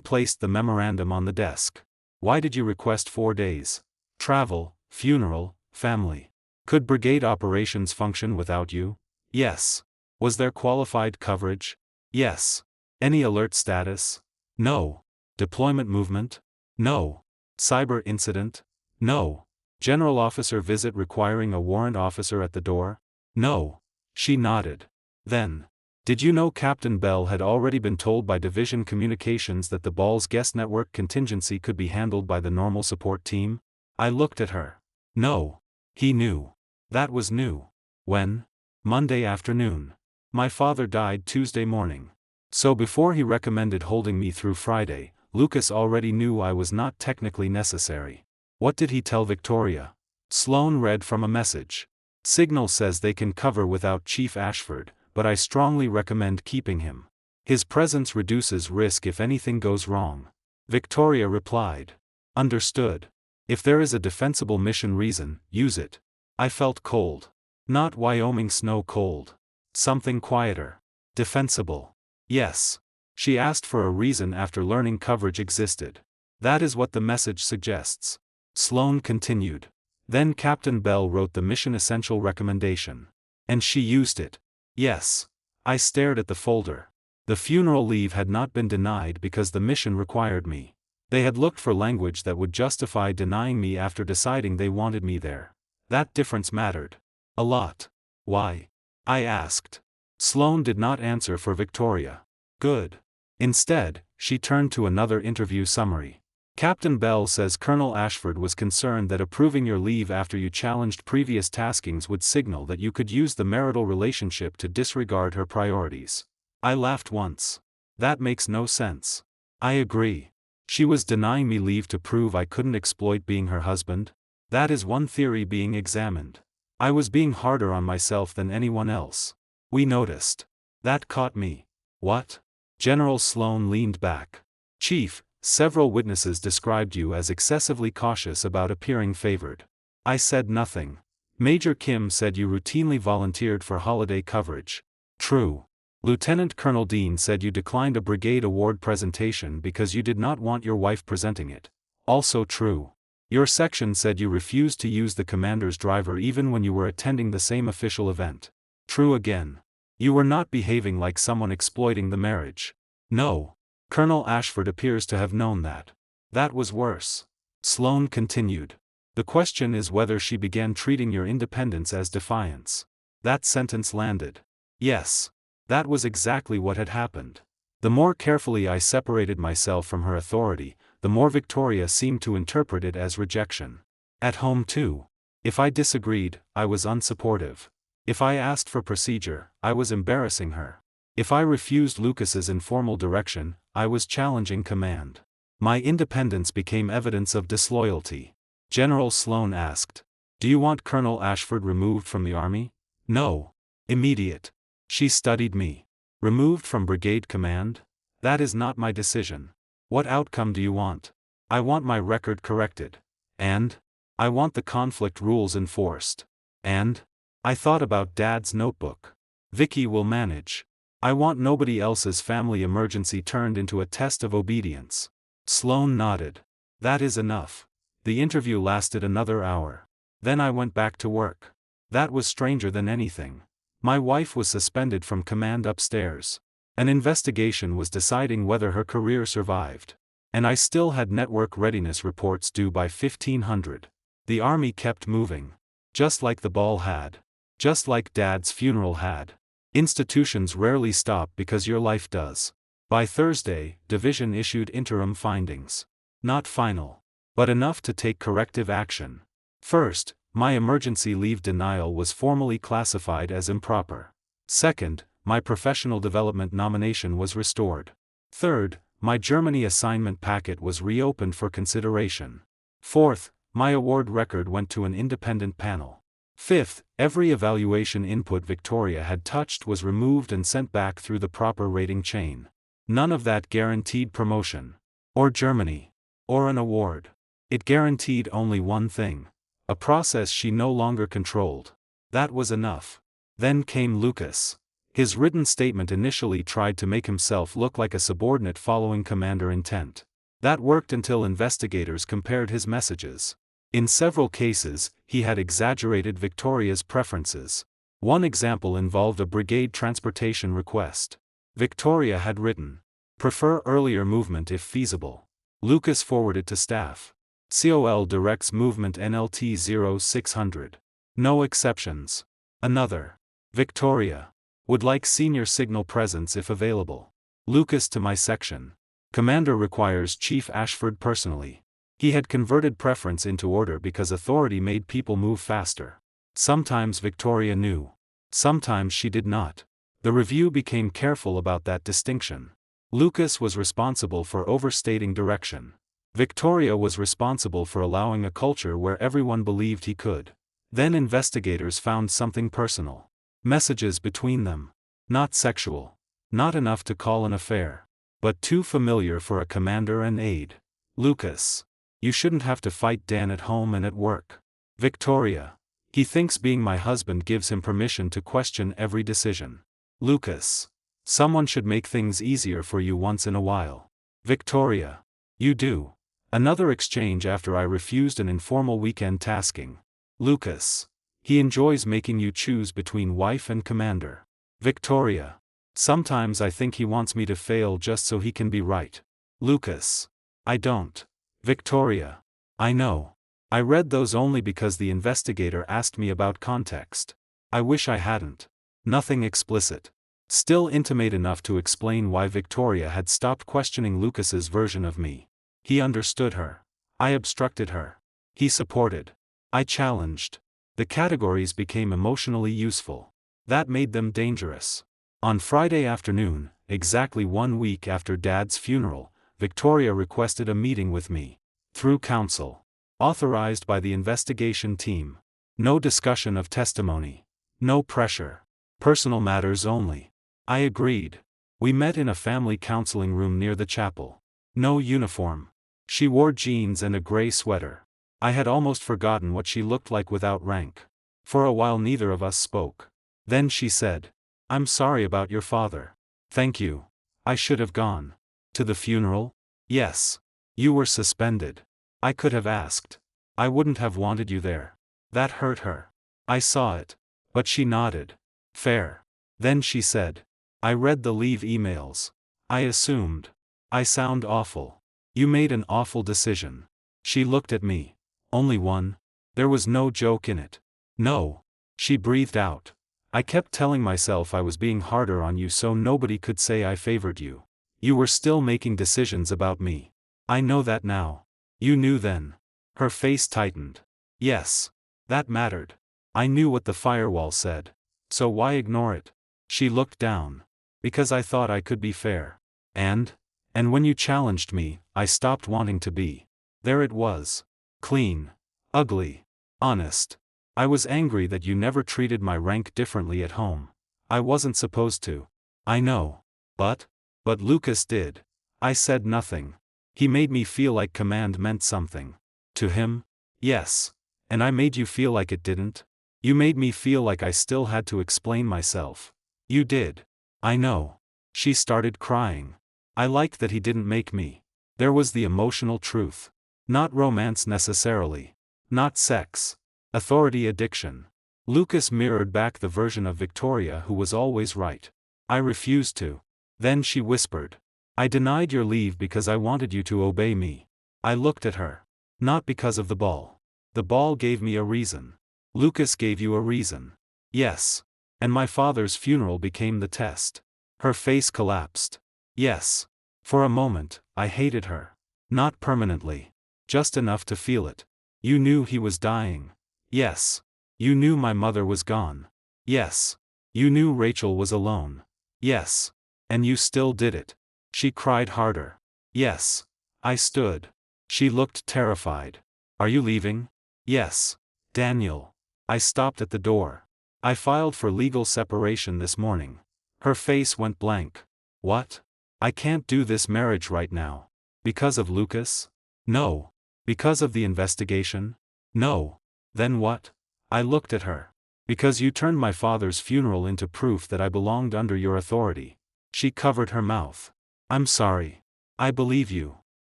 placed the memorandum on the desk. Why did you request 4 days? Travel, funeral, family. Could brigade operations function without you? Yes. Was there qualified coverage? Yes. Any alert status? No. Deployment movement? No. Cyber incident? No. General officer visit requiring a warrant officer at the door? No. She nodded. Then. Did you know Captain Bell had already been told by Division Communications that the ball's guest network contingency could be handled by the normal support team? I looked at her. No. He knew. That was new. When? Monday afternoon. My father died Tuesday morning. So before he recommended holding me through Friday, Lucas already knew I was not technically necessary. What did he tell Victoria? Sloan read from a message. Signal says they can cover without Chief Ashford, but I strongly recommend keeping him. His presence reduces risk if anything goes wrong. Victoria replied. Understood. If there is a defensible mission reason, use it. I felt cold. Not Wyoming snow cold. Something quieter. Defensible. Yes. She asked for a reason after learning coverage existed. That is what the message suggests. Sloane continued. Then Captain Bell wrote the mission essential recommendation. And she used it. Yes. I stared at the folder. The funeral leave had not been denied because the mission required me. They had looked for language that would justify denying me after deciding they wanted me there. That difference mattered. A lot. Why? I asked. Sloane did not answer for Victoria. Good. Instead, she turned to another interview summary. Captain Bell says Colonel Ashford was concerned that approving your leave after you challenged previous taskings would signal that you could use the marital relationship to disregard her priorities. I laughed once. That makes no sense. I agree. She was denying me leave to prove I couldn't exploit being her husband? That is one theory being examined. I was being harder on myself than anyone else. We noticed. That caught me. What? General Sloane leaned back. Chief, several witnesses described you as excessively cautious about appearing favored. I said nothing. Major Kim said you routinely volunteered for holiday coverage. True. Lieutenant Colonel Dean said you declined a brigade award presentation because you did not want your wife presenting it. Also true. Your section said you refused to use the commander's driver even when you were attending the same official event. True again. You were not behaving like someone exploiting the marriage. No. Colonel Ashford appears to have known that. That was worse. Sloane continued. The question is whether she began treating your independence as defiance. That sentence landed. Yes. That was exactly what had happened. The more carefully I separated myself from her authority, the more Victoria seemed to interpret it as rejection. At home too. If I disagreed, I was unsupportive. If I asked for procedure, I was embarrassing her. If I refused Lucas's informal direction, I was challenging command. My independence became evidence of disloyalty. General Sloane asked. Do you want Colonel Ashford removed from the army? No. Immediate. She studied me. Removed from brigade command? That is not my decision. What outcome do you want? I want my record corrected. And? I want the conflict rules enforced. And? I thought about Dad's notebook. Vicky will manage. I want nobody else's family emergency turned into a test of obedience. Sloane nodded. That is enough. The interview lasted another hour. Then I went back to work. That was stranger than anything. My wife was suspended from command upstairs. An investigation was deciding whether her career survived. And I still had network readiness reports due by 1500. The army kept moving. Just like the ball had. Just like Dad's funeral had. Institutions rarely stop because your life does. By Thursday, Division issued interim findings. Not final. But enough to take corrective action. First, my emergency leave denial was formally classified as improper. Second, my professional development nomination was restored. Third, my Germany assignment packet was reopened for consideration. Fourth, my award record went to an independent panel. Fifth, every evaluation input Victoria had touched was removed and sent back through the proper rating chain. None of that guaranteed promotion. Or Germany. Or an award. It guaranteed only one thing. A process she no longer controlled. That was enough. Then came Lucas. His written statement initially tried to make himself look like a subordinate following commander intent. That worked until investigators compared his messages. In several cases, he had exaggerated Victoria's preferences. One example involved a brigade transportation request. Victoria had written, "Prefer earlier movement if feasible." Lucas forwarded to staff. "COL directs movement NLT 0600. No exceptions." Another. "Victoria. Would like senior signal presence if available." Lucas to my section. "Commander requires Chief Ashford personally." He had converted preference into order because authority made people move faster. Sometimes Victoria knew. Sometimes she did not. The review became careful about that distinction. Lucas was responsible for overstating direction. Victoria was responsible for allowing a culture where everyone believed he could. Then investigators found something personal. Messages between them. Not sexual. Not enough to call an affair. But too familiar for a commander and aide. Lucas. You shouldn't have to fight Dan at home and at work. Victoria. He thinks being my husband gives him permission to question every decision. Lucas. Someone should make things easier for you once in a while. Victoria. You do. Another exchange after I refused an informal weekend tasking. Lucas. He enjoys making you choose between wife and commander. Victoria. Sometimes I think he wants me to fail just so he can be right. Lucas. I don't. Victoria. I know. I read those only because the investigator asked me about context. I wish I hadn't. Nothing explicit. Still intimate enough to explain why Victoria had stopped questioning Lucas's version of me. He understood her. I obstructed her. He supported. I challenged. The categories became emotionally useful. That made them dangerous. On Friday afternoon, exactly 1 week after Dad's funeral, Victoria requested a meeting with me. Through counsel. Authorized by the investigation team. No discussion of testimony. No pressure. Personal matters only. I agreed. We met in a family counseling room near the chapel. No uniform. She wore jeans and a gray sweater. I had almost forgotten what she looked like without rank. For a while neither of us spoke. Then she said, "I'm sorry about your father." "Thank you. I should have gone." "To the funeral?" "Yes. You were suspended. I could have asked. I wouldn't have wanted you there." That hurt her. I saw it. But she nodded. "Fair." Then she said, "I read the leave emails. I assumed. I sound awful. You made an awful decision." She looked at me. "Only one?" There was no joke in it. "No." She breathed out. "I kept telling myself I was being harder on you so nobody could say I favored you. You were still making decisions about me. I know that now. You knew then." Her face tightened. "Yes. That mattered. I knew what the firewall said. So why ignore it?" She looked down. "Because I thought I could be fair. And when you challenged me, I stopped wanting to be." There it was. Clean. Ugly. Honest. "I was angry that you never treated my rank differently at home. I wasn't supposed to." "I know. But Lucas did." I said nothing. "He made me feel like command meant something." "To him?" "Yes. And I made you feel like it didn't?" "You made me feel like I still had to explain myself." "You did." "I know." She started crying. I liked that he didn't make me. There was the emotional truth. Not romance necessarily. Not sex. Authority addiction. Lucas mirrored back the version of Victoria who was always right. I refused to. Then she whispered. "I denied your leave because I wanted you to obey me." I looked at her. "Not because of the ball. The ball gave me a reason." "Lucas gave you a reason." "Yes. And my father's funeral became the test." Her face collapsed. "Yes. For a moment, I hated her. Not permanently. Just enough to feel it." "You knew he was dying." "Yes. You knew my mother was gone." "Yes. You knew Rachel was alone." "Yes. And you still did it." She cried harder. "Yes." I stood. She looked terrified. "Are you leaving?" "Yes. Daniel." I stopped at the door. "I filed for legal separation this morning." Her face went blank. "What?" "I can't do this marriage right now." "Because of Lucas?" "No." "Because of the investigation?" "No." "Then what?" I looked at her. "Because you turned my father's funeral into proof that I belonged under your authority." She covered her mouth. "I'm sorry. I believe you."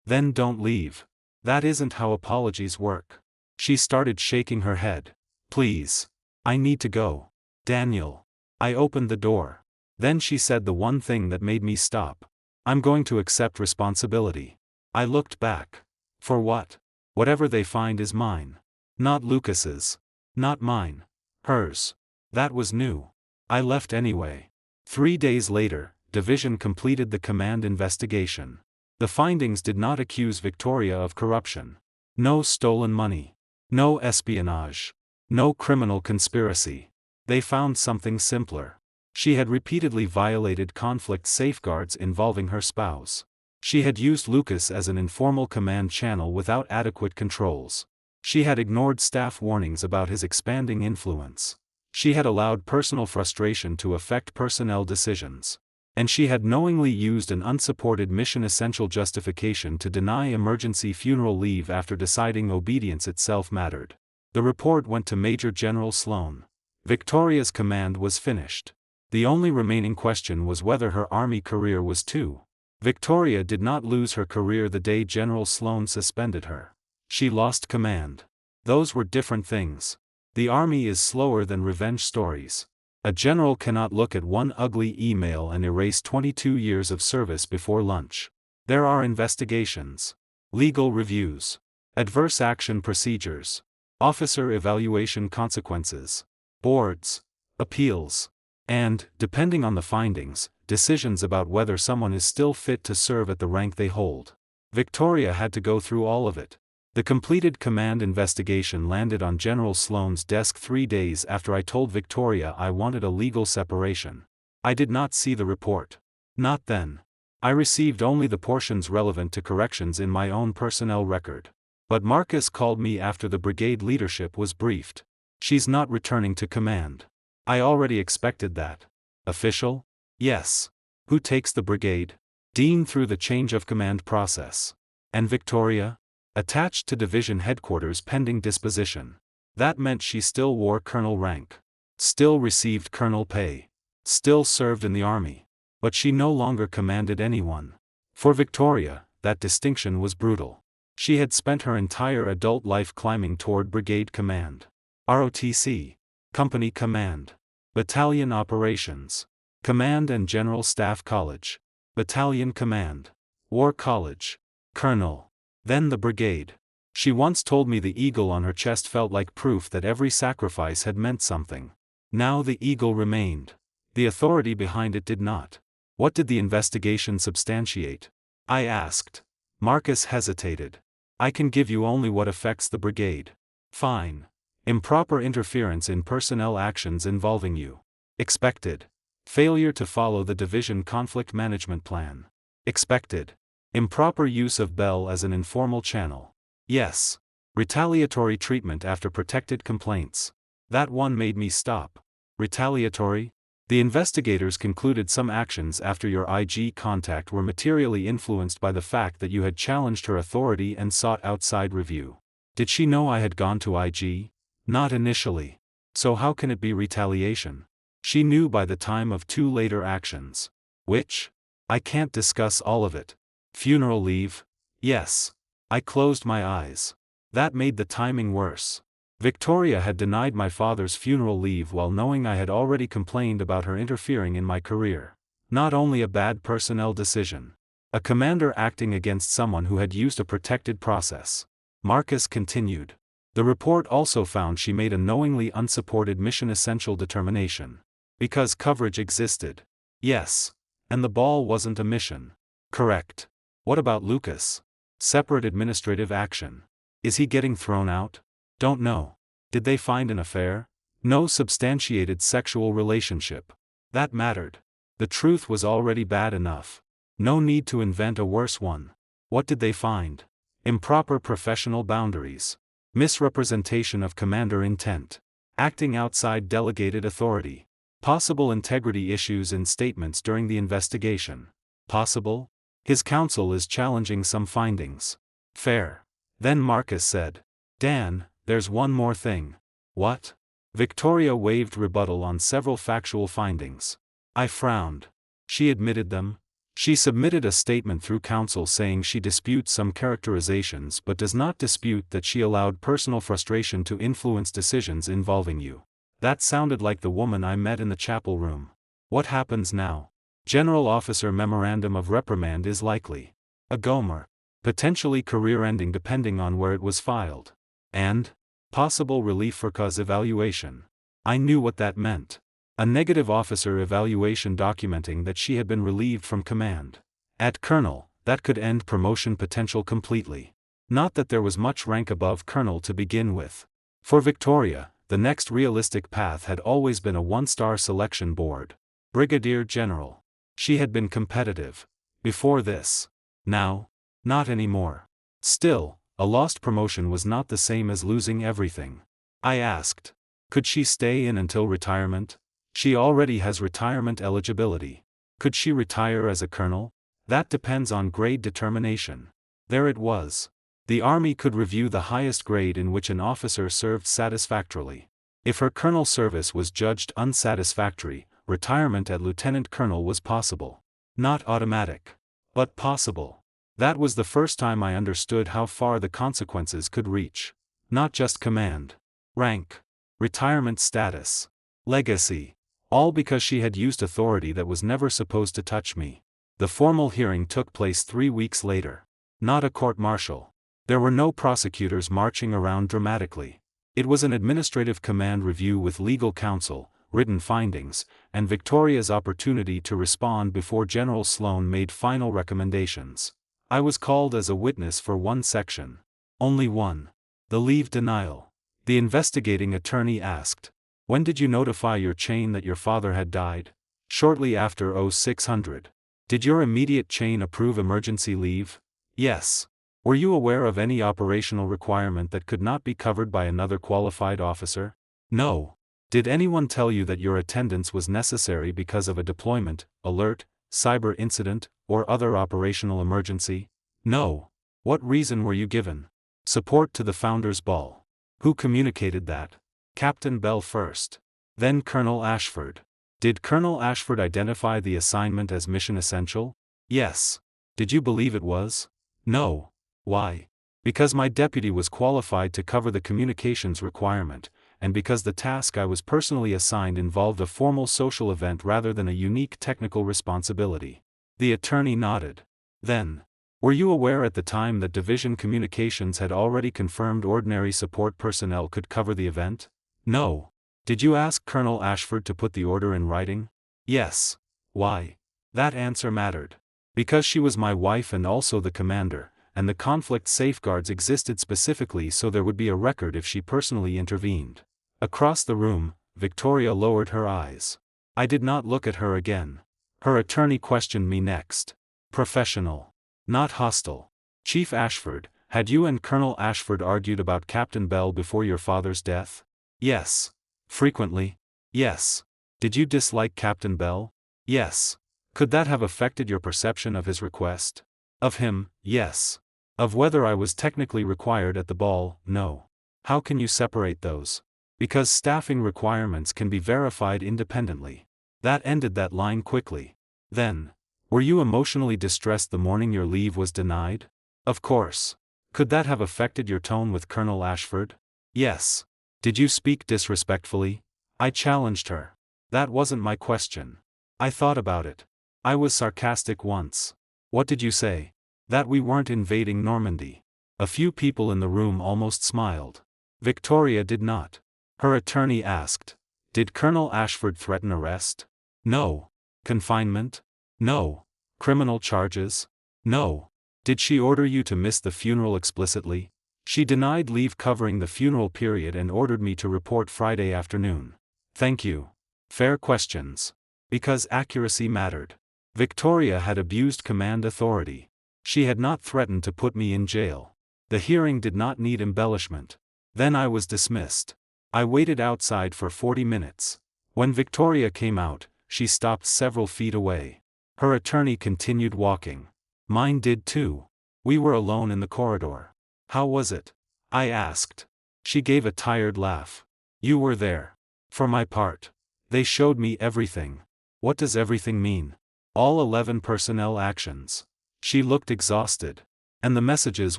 "Then don't leave. That isn't how apologies work." She started shaking her head. "Please. I need to go. Daniel." I opened the door. Then she said the one thing that made me stop. "I'm going to accept responsibility." I looked back. "For what?" "Whatever they find is mine. Not Lucas's. Not mine. Hers." That was new. I left anyway. 3 days later, Division completed the command investigation. The findings did not accuse Victoria of corruption. No stolen money. No espionage. No criminal conspiracy. They found something simpler. She had repeatedly violated conflict safeguards involving her spouse. She had used Lucas as an informal command channel without adequate controls. She had ignored staff warnings about his expanding influence. She had allowed personal frustration to affect personnel decisions. And she had knowingly used an unsupported mission-essential justification to deny emergency funeral leave after deciding obedience itself mattered. The report went to Major General Sloan. Victoria's command was finished. The only remaining question was whether her Army career was too. Victoria did not lose her career the day General Sloan suspended her. She lost command. Those were different things. The Army is slower than revenge stories. A general cannot look at one ugly email and erase 22 years of service before lunch. There are investigations, legal reviews, adverse action procedures, officer evaluation consequences, boards, appeals, and, depending on the findings, decisions about whether someone is still fit to serve at the rank they hold. Victoria had to go through all of it. The completed command investigation landed on General Sloan's desk 3 days after I told Victoria I wanted a legal separation. I did not see the report. Not then. I received only the portions relevant to corrections in my own personnel record. But Marcus called me after the brigade leadership was briefed. She's not returning to command. I already expected that. Official? Yes. Who takes the brigade? Dean through the change of command process. And Victoria? Attached to division headquarters pending disposition. That meant she still wore colonel rank. Still received colonel pay. Still served in the Army. But she no longer commanded anyone. For Victoria, that distinction was brutal. She had spent her entire adult life climbing toward brigade command. ROTC. Company command. Battalion operations. Command and General Staff College. Battalion command. War College. Colonel. Then the brigade. She once told me the eagle on her chest felt like proof that every sacrifice had meant something. Now the eagle remained. The authority behind it did not. What did the investigation substantiate? I asked. Marcus hesitated. I can give you only what affects the brigade. Fine. Improper interference in personnel actions involving you. Expected. Failure to follow the division conflict management plan. Expected. Improper use of Bell as an informal channel. Yes. Retaliatory treatment after protected complaints. That one made me stop. Retaliatory? The investigators concluded some actions after your IG contact were materially influenced by the fact that you had challenged her authority and sought outside review. Did she know I had gone to IG? Not initially. So how can it be retaliation? She knew by the time of 2 later actions. Which? I can't discuss all of it. Funeral leave? Yes. I closed my eyes. That made the timing worse. Victoria had denied my father's funeral leave while knowing I had already complained about her interfering in my career. Not only a bad personnel decision. A commander acting against someone who had used a protected process. Marcus continued. The report also found she made a knowingly unsupported mission-essential determination. Because coverage existed. Yes. And the ball wasn't a mission. Correct. What about Lucas? Separate administrative action. Is he getting thrown out? Don't know. Did they find an affair? No substantiated sexual relationship. That mattered. The truth was already bad enough. No need to invent a worse one. What did they find? Improper professional boundaries. Misrepresentation of commander intent. Acting outside delegated authority. Possible integrity issues in statements during the investigation. Possible? His counsel is challenging some findings. Fair. Then Marcus said. Dan, there's one more thing. What? Victoria waved rebuttal on several factual findings. I frowned. She admitted them. She submitted a statement through counsel saying she disputes some characterizations but does not dispute that she allowed personal frustration to influence decisions involving you. That sounded like the woman I met in the chapel room. What happens now? General Officer Memorandum of Reprimand is likely. A Gomer. Potentially career-ending depending on where it was filed. And? Possible relief for cause evaluation. I knew what that meant. A negative officer evaluation documenting that she had been relieved from command. At Colonel, that could end promotion potential completely. Not that there was much rank above Colonel to begin with. For Victoria, the next realistic path had always been a 1-star selection board. Brigadier General. She had been competitive. Before this. Now? Not anymore. Still, a lost promotion was not the same as losing everything. I asked. Could she stay in until retirement? She already has retirement eligibility. Could she retire as a colonel? That depends on grade determination. There it was. The Army could review the highest grade in which an officer served satisfactorily. If her colonel service was judged unsatisfactory, retirement at lieutenant colonel was possible. Not automatic, but possible. That was the first time I understood how far the consequences could reach. Not just command, rank, retirement status, legacy. All because she had used authority that was never supposed to touch me. The formal hearing took place 3 weeks later. Not a court-martial. There were no prosecutors marching around dramatically. It was an administrative command review with legal counsel, written findings, and Victoria's opportunity to respond before General Sloan made final recommendations. I was called as a witness for one section. Only one. The leave denial. The investigating attorney asked, "When did you notify your chain that your father had died?" "Shortly after 0600. "Did your immediate chain approve emergency leave?" "Yes." "Were you aware of any operational requirement that could not be covered by another qualified officer?" "No." "Did anyone tell you that your attendance was necessary because of a deployment, alert, cyber incident, or other operational emergency?" "No." "What reason were you given?" "Support to the Founders' Ball." "Who communicated that?" "Captain Bell first. Then Colonel Ashford." "Did Colonel Ashford identify the assignment as mission essential?" "Yes." "Did you believe it was?" "No." "Why?" "Because my deputy was qualified to cover the communications requirement, and because the task I was personally assigned involved a formal social event rather than a unique technical responsibility." The attorney nodded. "Then, were you aware at the time that Division Communications had already confirmed ordinary support personnel could cover the event?" "No." "Did you ask Colonel Ashford to put the order in writing?" "Yes." "Why?" That answer mattered. Because she was my wife and also the commander, and the conflict safeguards existed specifically so there would be a record if she personally intervened. Across the room, Victoria lowered her eyes. I did not look at her again. Her attorney questioned me next. Professional. Not hostile. "Chief Ashford, had you and Colonel Ashford argued about Captain Bell before your father's death?" "Yes." "Frequently?" "Yes." "Did you dislike Captain Bell?" "Yes." "Could that have affected your perception of his request?" "Of him, yes. Of whether I was technically required at the ball, no." "How can you separate those?" "Because staffing requirements can be verified independently." That ended that line quickly. Then, were you emotionally distressed the morning your leave was denied? Of course. Could that have affected your tone with Colonel Ashford? Yes. Did you speak disrespectfully? I challenged her. That wasn't my question. I thought about it. I was sarcastic once. What did you say? That we weren't invading Normandy. A few people in the room almost smiled. Victoria did not. Her attorney asked, "Did Colonel Ashford threaten arrest?" "No." "Confinement?" "No." "Criminal charges?" "No." "Did she order you to miss the funeral explicitly?" "She denied leave covering the funeral period and ordered me to report Friday afternoon." "Thank you." Fair questions. Because accuracy mattered. Victoria had abused command authority. She had not threatened to put me in jail. The hearing did not need embellishment. Then I was dismissed. I waited outside for 40 minutes. When Victoria came out, she stopped several feet away. Her attorney continued walking. Mine did too. We were alone in the corridor. "How was it?" I asked. She gave a tired laugh. "You were there. For my part. They showed me everything." "What does everything mean?" "All 11 personnel actions." She looked exhausted. "And the messages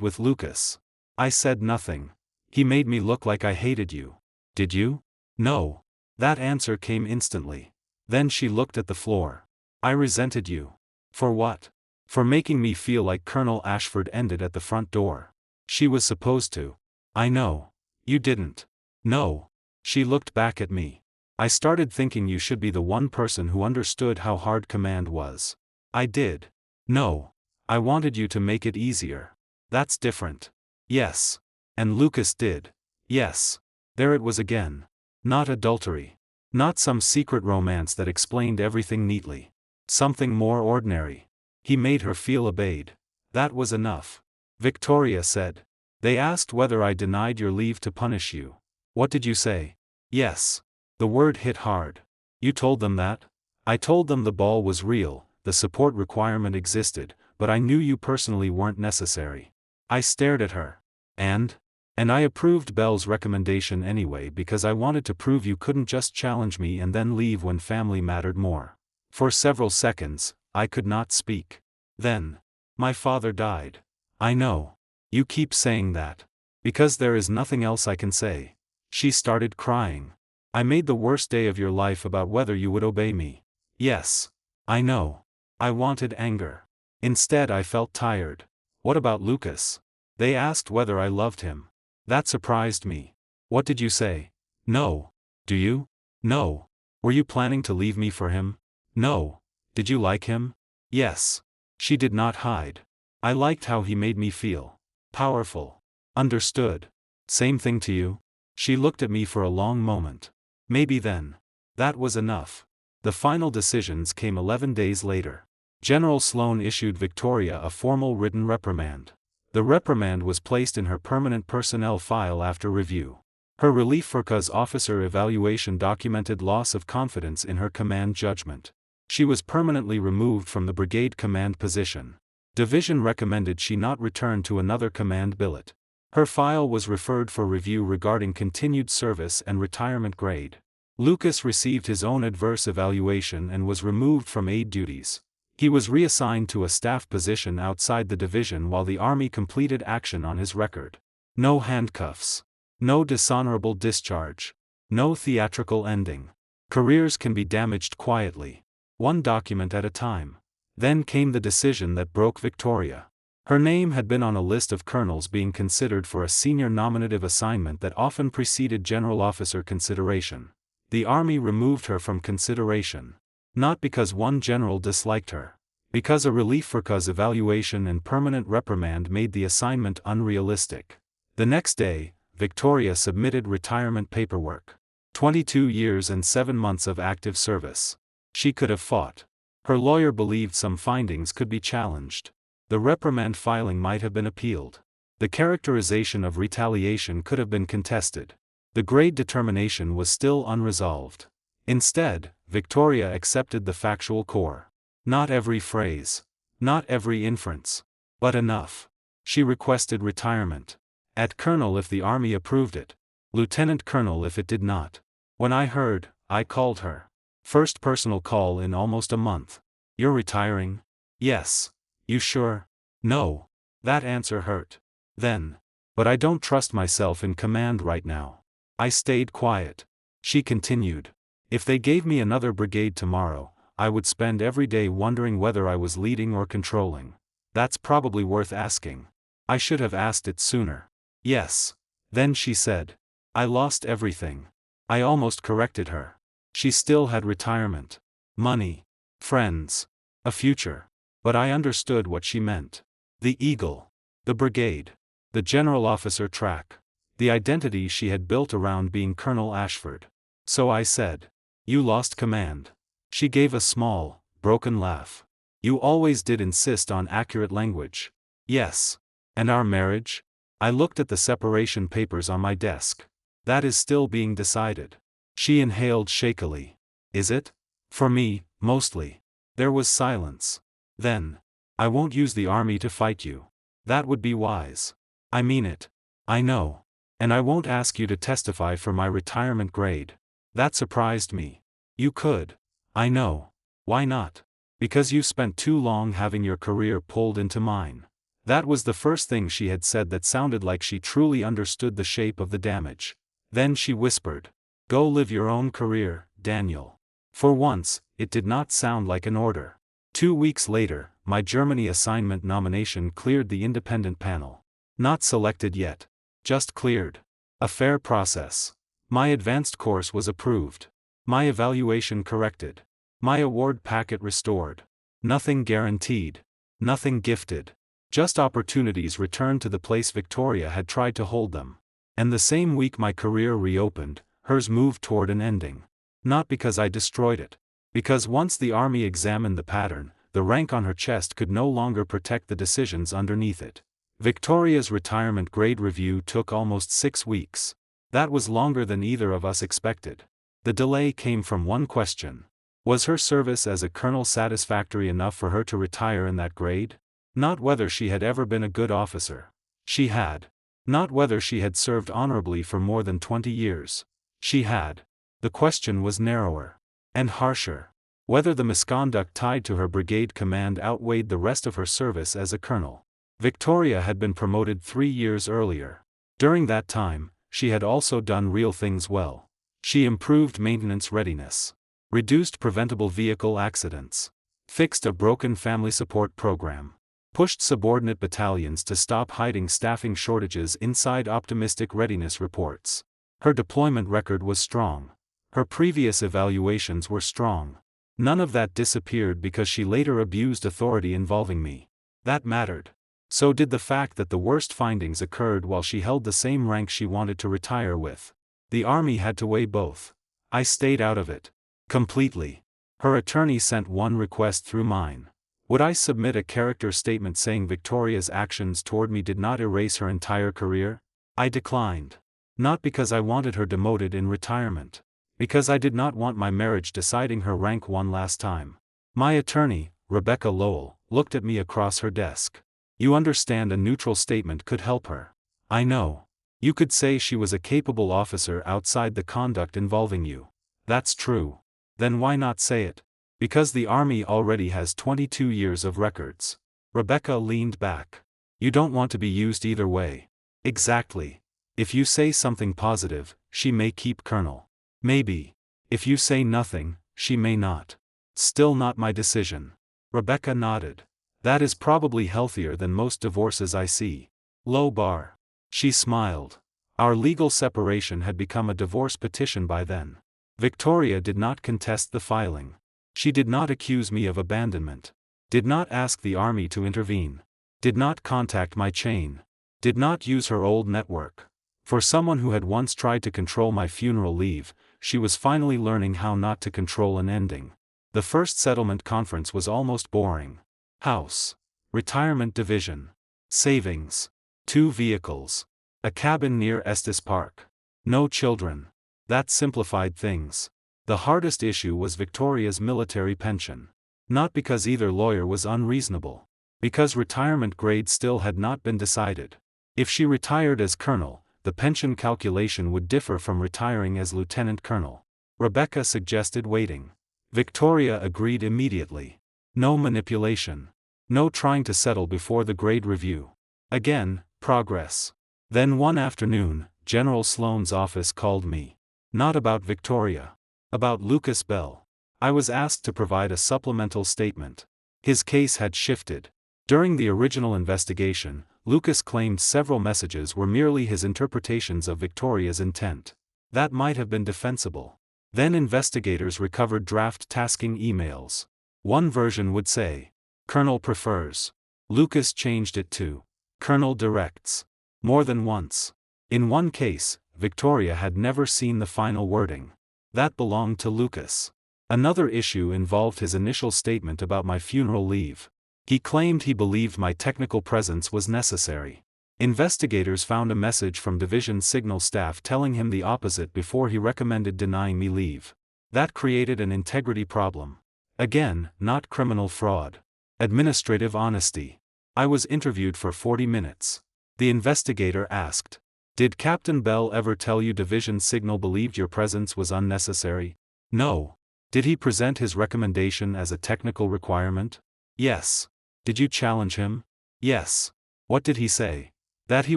with Lucas?" I said nothing. "He made me look like I hated you." "Did you?" "No." That answer came instantly. Then she looked at the floor. "I resented you." "For what?" "For making me feel like Colonel Ashford ended at the front door." "She was supposed to." "I know. You didn't." "No." She looked back at me. "I started thinking you should be the one person who understood how hard command was." "I did." "No. I wanted you to make it easier." "That's different." "Yes." "And Lucas did." "Yes." There it was again. Not adultery. Not some secret romance that explained everything neatly. Something more ordinary. He made her feel obeyed. That was enough. Victoria said. They asked whether I denied your leave to punish you. What did you say? Yes. The word hit hard. You told them that? I told them the ball was real, the support requirement existed, but I knew you personally weren't necessary. I stared at her. And I approved Belle's recommendation anyway because I wanted to prove you couldn't just challenge me and then leave when family mattered more. For several seconds, I could not speak. Then, my father died. I know. You keep saying that. Because there is nothing else I can say. She started crying. I made the worst day of your life about whether you would obey me. Yes. I know. I wanted anger. Instead I felt tired. What about Lucas? They asked whether I loved him. That surprised me. What did you say? No. Do you? No. Were you planning to leave me for him? No. Did you like him? Yes. She did not hide. I liked how he made me feel. Powerful. Understood. Same thing to you? She looked at me for a long moment. Maybe then. That was enough. The final decisions came 11 days later. General Sloan issued Victoria a formal written reprimand. The reprimand was placed in her permanent personnel file after review. Her relief because officer evaluation documented loss of confidence in her command judgment. She was permanently removed from the brigade command position. Division recommended she not return to another command billet. Her file was referred for review regarding continued service and retirement grade. Lucas received his own adverse evaluation and was removed from aide duties. He was reassigned to a staff position outside the division while the Army completed action on his record. No handcuffs. No dishonorable discharge. No theatrical ending. Careers can be damaged quietly. One document at a time. Then came the decision that broke Victoria. Her name had been on a list of colonels being considered for a senior nominative assignment that often preceded general officer consideration. The Army removed her from consideration. Not because one general disliked her. Because a relief for cause evaluation and permanent reprimand made the assignment unrealistic. The next day, Victoria submitted retirement paperwork. 22 years and 7 months of active service. She could have fought. Her lawyer believed some findings could be challenged. The reprimand filing might have been appealed. The characterization of retaliation could have been contested. The grade determination was still unresolved. Instead, Victoria accepted the factual core. Not every phrase. Not every inference. But enough. She requested retirement. At colonel if the Army approved it. Lieutenant colonel if it did not. When I heard, I called her. First personal call in almost a month. You're retiring? Yes. You sure? No. That answer hurt. Then. But I don't trust myself in command right now. I stayed quiet. She continued. If they gave me another brigade tomorrow, I would spend every day wondering whether I was leading or controlling. That's probably worth asking. I should have asked it sooner. Yes. Then she said. I lost everything. I almost corrected her. She still had retirement. Money. Friends. A future. But I understood what she meant. The Eagle. The brigade. The general officer track. The identity she had built around being Colonel Ashford. So I said. You lost command. She gave a small, broken laugh. You always did insist on accurate language. Yes. And our marriage? I looked at the separation papers on my desk. That is still being decided. She inhaled shakily. Is it? For me, mostly. There was silence. Then. I won't use the Army to fight you. That would be wise. I mean it. I know. And I won't ask you to testify for my retirement grade. That surprised me. You could. I know. Why not? Because you spent too long having your career pulled into mine. That was the first thing she had said that sounded like she truly understood the shape of the damage. Then she whispered. Go live your own career, Daniel. For once, it did not sound like an order. 2 weeks later, my Germany assignment nomination cleared the independent panel. Not selected yet. Just cleared. A fair process. My advanced course was approved. My evaluation corrected. My award packet restored. Nothing guaranteed. Nothing gifted. Just opportunities returned to the place Victoria had tried to hold them. And the same week my career reopened, hers moved toward an ending. Not because I destroyed it. Because once the Army examined the pattern, the rank on her chest could no longer protect the decisions underneath it. Victoria's retirement grade review took almost 6 weeks. That was longer than either of us expected. The delay came from one question. Was her service as a colonel satisfactory enough for her to retire in that grade? Not whether she had ever been a good officer. She had. Not whether she had served honorably for more than 20 years. She had. The question was narrower. And harsher. Whether the misconduct tied to her brigade command outweighed the rest of her service as a colonel. Victoria had been promoted 3 years earlier. During that time, she had also done real things well. She improved maintenance readiness. Reduced preventable vehicle accidents. Fixed a broken family support program. Pushed subordinate battalions to stop hiding staffing shortages inside optimistic readiness reports. Her deployment record was strong. Her previous evaluations were strong. None of that disappeared because she later abused authority involving me. That mattered. So did the fact that the worst findings occurred while she held the same rank she wanted to retire with. The Army had to weigh both. I stayed out of it. Completely. Her attorney sent one request through mine. Would I submit a character statement saying Victoria's actions toward me did not erase her entire career? I declined. Not because I wanted her demoted in retirement. Because I did not want my marriage deciding her rank one last time. My attorney, Rebecca Lowell, looked at me across her desk. You understand a neutral statement could help her. I know. You could say she was a capable officer outside the conduct involving you. That's true. Then why not say it? Because the Army already has 22 years of records. Rebecca leaned back. You don't want to be used either way. Exactly. If you say something positive, she may keep Colonel. Maybe. If you say nothing, she may not. Still not my decision. Rebecca nodded. That is probably healthier than most divorces I see. Low bar. She smiled. Our legal separation had become a divorce petition by then. Victoria did not contest the filing. She did not accuse me of abandonment. Did not ask the Army to intervene. Did not contact my chain. Did not use her old network. For someone who had once tried to control my funeral leave, she was finally learning how not to control an ending. The first settlement conference was almost boring. House. Retirement division. Savings. 2 vehicles. A cabin near Estes Park. No children. That simplified things. The hardest issue was Victoria's military pension. Not because either lawyer was unreasonable. Because retirement grade still had not been decided. If she retired as colonel, the pension calculation would differ from retiring as lieutenant colonel. Rebecca suggested waiting. Victoria agreed immediately. No manipulation. No trying to settle before the grade review. Again, progress. Then one afternoon, General Sloan's office called me. Not about Victoria. About Lucas Bell. I was asked to provide a supplemental statement. His case had shifted. During the original investigation, Lucas claimed several messages were merely his interpretations of Victoria's intent. That might have been defensible. Then investigators recovered draft tasking emails. One version would say, Colonel prefers. Lucas changed it to, Colonel directs. More than once. In one case, Victoria had never seen the final wording. That belonged to Lucas. Another issue involved his initial statement about my funeral leave. He claimed he believed my technical presence was necessary. Investigators found a message from division signal staff telling him the opposite before he recommended denying me leave. That created an integrity problem. Again, not criminal fraud. Administrative honesty. I was interviewed for 40 minutes. The investigator asked, Did Captain Bell ever tell you division signal believed your presence was unnecessary? No. Did he present his recommendation as a technical requirement? Yes. Did you challenge him? Yes. What did he say? That he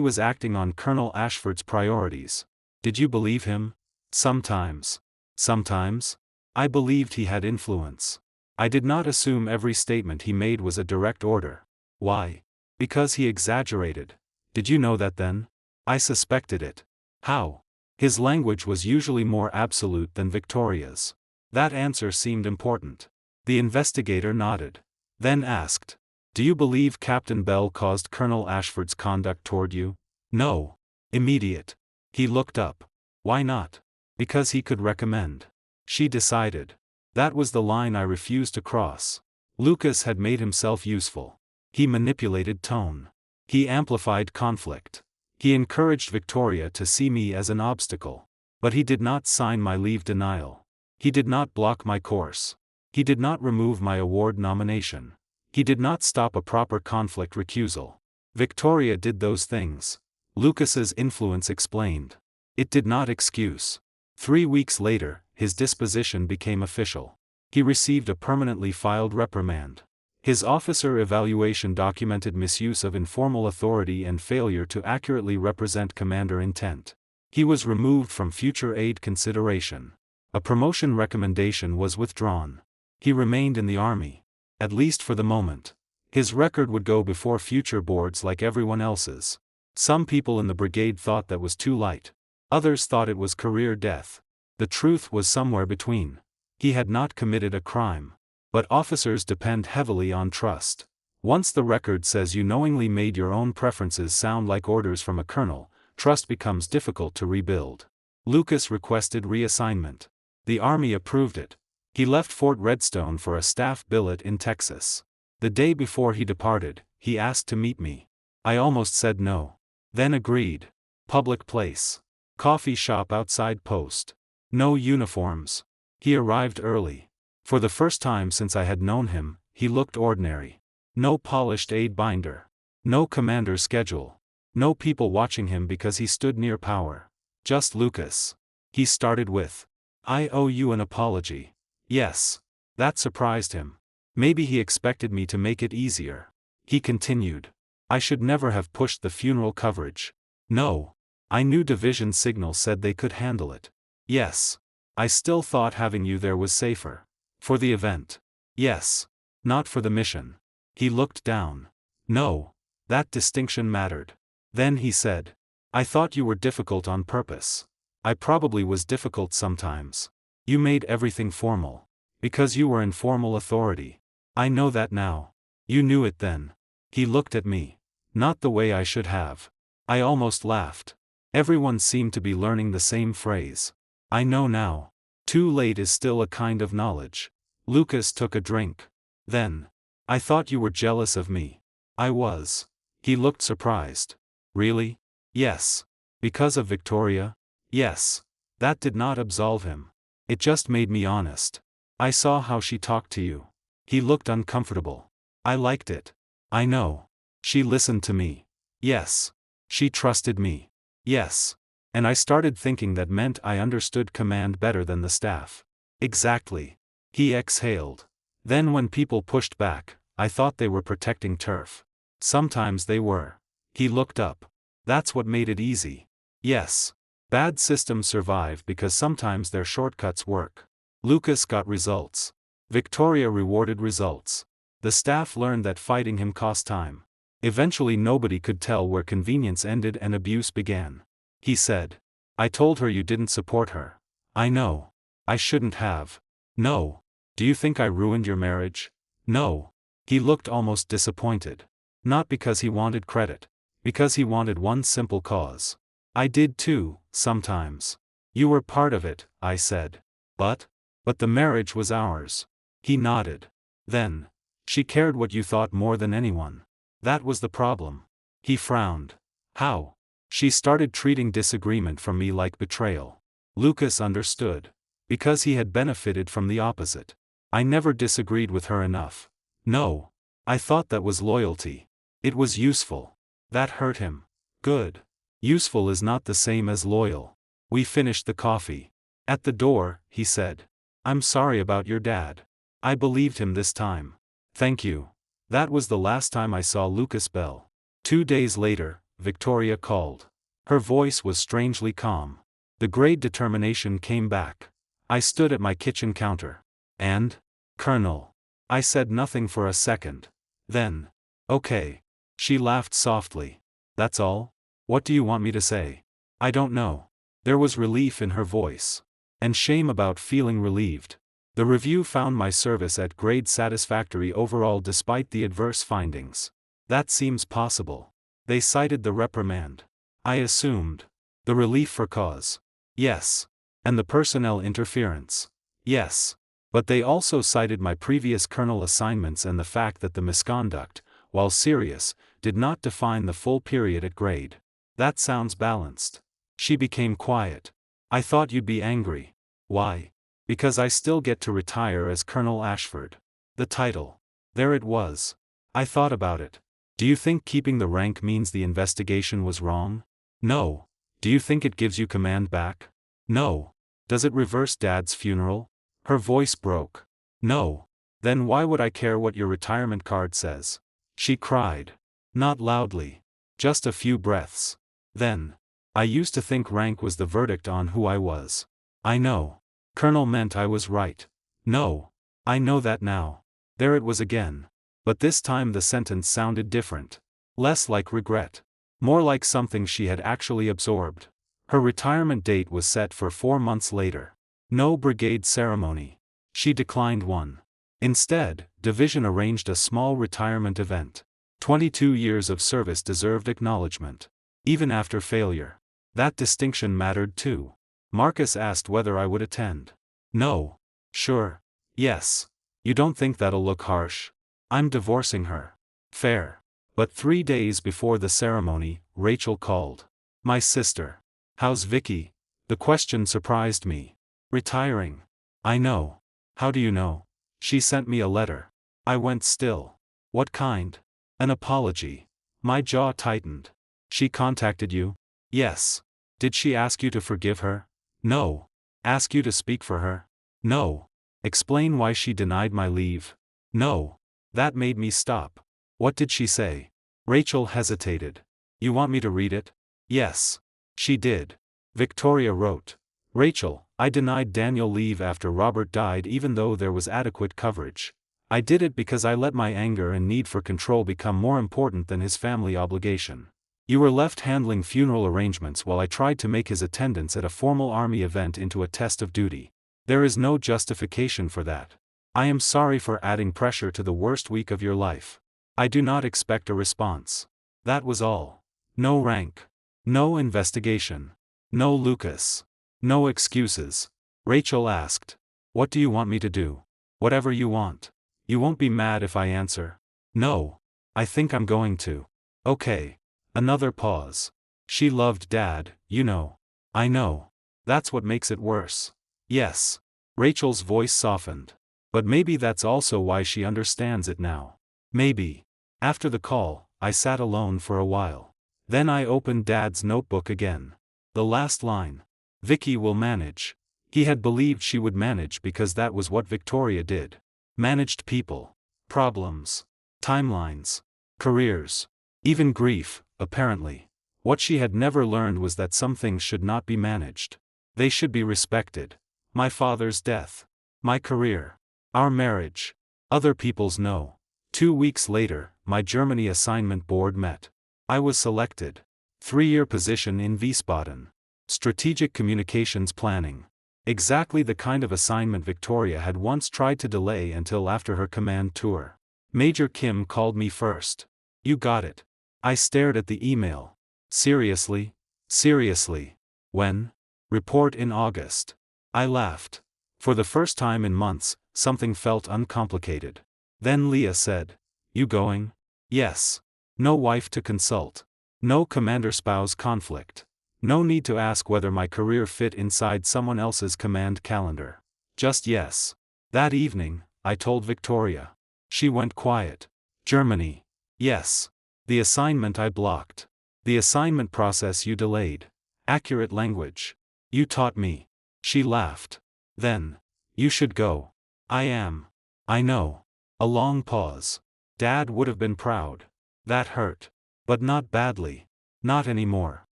was acting on Colonel Ashford's priorities. Did you believe him? Sometimes. Sometimes? I believed he had influence. I did not assume every statement he made was a direct order. Why? Because he exaggerated. Did you know that then? I suspected it. How? His language was usually more absolute than Victoria's. That answer seemed important. The investigator nodded. Then asked, Do you believe Captain Bell caused Colonel Ashford's conduct toward you? No. Immediate. He looked up. Why not? Because he could recommend. She decided. That was the line I refused to cross. Lucas had made himself useful. He manipulated tone. He amplified conflict. He encouraged Victoria to see me as an obstacle. But he did not sign my leave denial. He did not block my course. He did not remove my award nomination. He did not stop a proper conflict recusal. Victoria did those things. Lucas's influence explained. It did not excuse. 3 weeks later, his disposition became official. He received a permanently filed reprimand. His officer evaluation documented misuse of informal authority and failure to accurately represent commander intent. He was removed from future aide consideration. A promotion recommendation was withdrawn. He remained in the army. At least for the moment. His record would go before future boards like everyone else's. Some people in the brigade thought that was too light. Others thought it was career death. The truth was somewhere between. He had not committed a crime. But officers depend heavily on trust. Once the record says you knowingly made your own preferences sound like orders from a colonel, trust becomes difficult to rebuild. Lucas requested reassignment. The army approved it. He left Fort Redstone for a staff billet in Texas. The day before he departed, he asked to meet me. I almost said no. Then agreed. Public place. Coffee shop outside post. No uniforms. He arrived early. For the first time since I had known him, he looked ordinary. No polished aide binder. No commander's schedule. No people watching him because he stood near power. Just Lucas. He started with, "I owe you an apology." Yes. That surprised him. Maybe he expected me to make it easier. He continued. "I should never have pushed the funeral coverage. No. I knew division signal said they could handle it. Yes. I still thought having you there was safer. For the event. Yes. Not for the mission." He looked down. "No. That distinction mattered." Then he said. "I thought you were difficult on purpose. I probably was difficult sometimes. You made everything formal. Because you were in formal authority. I know that now. You knew it then." He looked at me. Not the way I should have. I almost laughed. Everyone seemed to be learning the same phrase. I know now. Too late is still a kind of knowledge. Lucas took a drink. Then. "I thought you were jealous of me." I was. He looked surprised. "Really?" "Yes. Because of Victoria?" "Yes." That did not absolve him. It just made me honest. "I saw how she talked to you." He looked uncomfortable. "I liked it. I know. She listened to me." "Yes." "She trusted me." "Yes." And I started thinking that meant I understood command better than the staff. "Exactly." He exhaled. "Then when people pushed back, I thought they were protecting turf. Sometimes they were." He looked up. "That's what made it easy." "Yes. Bad systems survive because sometimes their shortcuts work." Lucas got results. Victoria rewarded results. The staff learned that fighting him cost time. Eventually nobody could tell where convenience ended and abuse began. He said. "I told her you didn't support her." "I know. I shouldn't have." "No. Do you think I ruined your marriage?" "No." He looked almost disappointed. Not because he wanted credit. Because he wanted one simple cause. "I did too, sometimes." "You were part of it," I said. But the marriage was ours." He nodded. Then. "She cared what you thought more than anyone. That was the problem." He frowned. "How?" "She started treating disagreement from me like betrayal." Lucas understood. Because he had benefited from the opposite. "I never disagreed with her enough." "No. I thought that was loyalty. It was useful." That hurt him. "Good. Useful is not the same as loyal." We finished the coffee. At the door, he said. "I'm sorry about your dad." I believed him this time. "Thank you." That was the last time I saw Lucas Bell. 2 days later, Victoria called. Her voice was strangely calm. The grade determination came back. I stood at my kitchen counter. "And? Colonel." I said nothing for a second. Then. "Okay." She laughed softly. "That's all? What do you want me to say?" "I don't know." There was relief in her voice. And shame about feeling relieved. "The review found my service at grade satisfactory overall despite the adverse findings." "That seems possible." They cited the reprimand. I assumed. The relief for cause. Yes. And the personnel interference. Yes. But they also cited my previous colonel assignments and the fact that the misconduct, while serious, did not define the full period at grade. That sounds balanced. She became quiet. I thought you'd be angry. Why? Because I still get to retire as Colonel Ashford. The title. There it was. I thought about it. Do you think keeping the rank means the investigation was wrong? No. Do you think it gives you command back? No. Does it reverse Dad's funeral? Her voice broke. No. Then why would I care what your retirement card says? She cried. Not loudly. Just a few breaths. Then. I used to think rank was the verdict on who I was. I know. Colonel meant I was right. No. I know that now. There it was again. But this time the sentence sounded different. Less like regret. More like something she had actually absorbed. Her retirement date was set for 4 months later. No brigade ceremony. She declined one. Instead, Division arranged a small retirement event. 22 years of service deserved acknowledgement. Even after failure. That distinction mattered too. Marcus asked whether I would attend. No. Sure. Yes. You don't think that'll look harsh? I'm divorcing her. Fair. But 3 days before the ceremony, Rachel called. My sister. How's Vicky? The question surprised me. Retiring. I know. How do you know? She sent me a letter. I went still. What kind? An apology. My jaw tightened. She contacted you? Yes. Did she ask you to forgive her? No. Ask you to speak for her? No. Explain why she denied my leave? No. That made me stop. What did she say? Rachel hesitated. You want me to read it? Yes. She did. Victoria wrote. Rachel, I denied Daniel leave after Robert died even though there was adequate coverage. I did it because I let my anger and need for control become more important than his family obligation. You were left handling funeral arrangements while I tried to make his attendance at a formal army event into a test of duty. There is no justification for that. I am sorry for adding pressure to the worst week of your life. I do not expect a response. That was all. No rank. No investigation. No Lucas. No excuses. Rachel asked. What do you want me to do? Whatever you want. You won't be mad if I answer? No. I think I'm going to. Okay. Another pause. She loved Dad, you know. I know. That's what makes it worse. Yes. Rachel's voice softened. But maybe that's also why she understands it now. Maybe. After the call, I sat alone for a while. Then I opened Dad's notebook again. The last line. Vicky will manage. He had believed she would manage because that was what Victoria did. Managed people. Problems. Timelines. Careers. Even grief, apparently. What she had never learned was that some things should not be managed. They should be respected. My father's death. My career. Our marriage. Other people's no. 2 weeks later, my Germany assignment board met. I was selected. 3-year position in Wiesbaden. Strategic communications planning. Exactly the kind of assignment Victoria had once tried to delay until after her command tour. Major Kim called me first. You got it. I stared at the email. Seriously? Seriously? When? Report in August. I laughed. For the first time in months, something felt uncomplicated. Then Leah said. You going? Yes. No wife to consult. No commander-spouse conflict. No need to ask whether my career fit inside someone else's command calendar. Just yes. That evening, I told Victoria. She went quiet. Germany. Yes. The assignment I blocked. The assignment process you delayed. Accurate language. You taught me. She laughed. Then. You should go. I am. I know. A long pause. Dad would have been proud. That hurt. But not badly. Not anymore.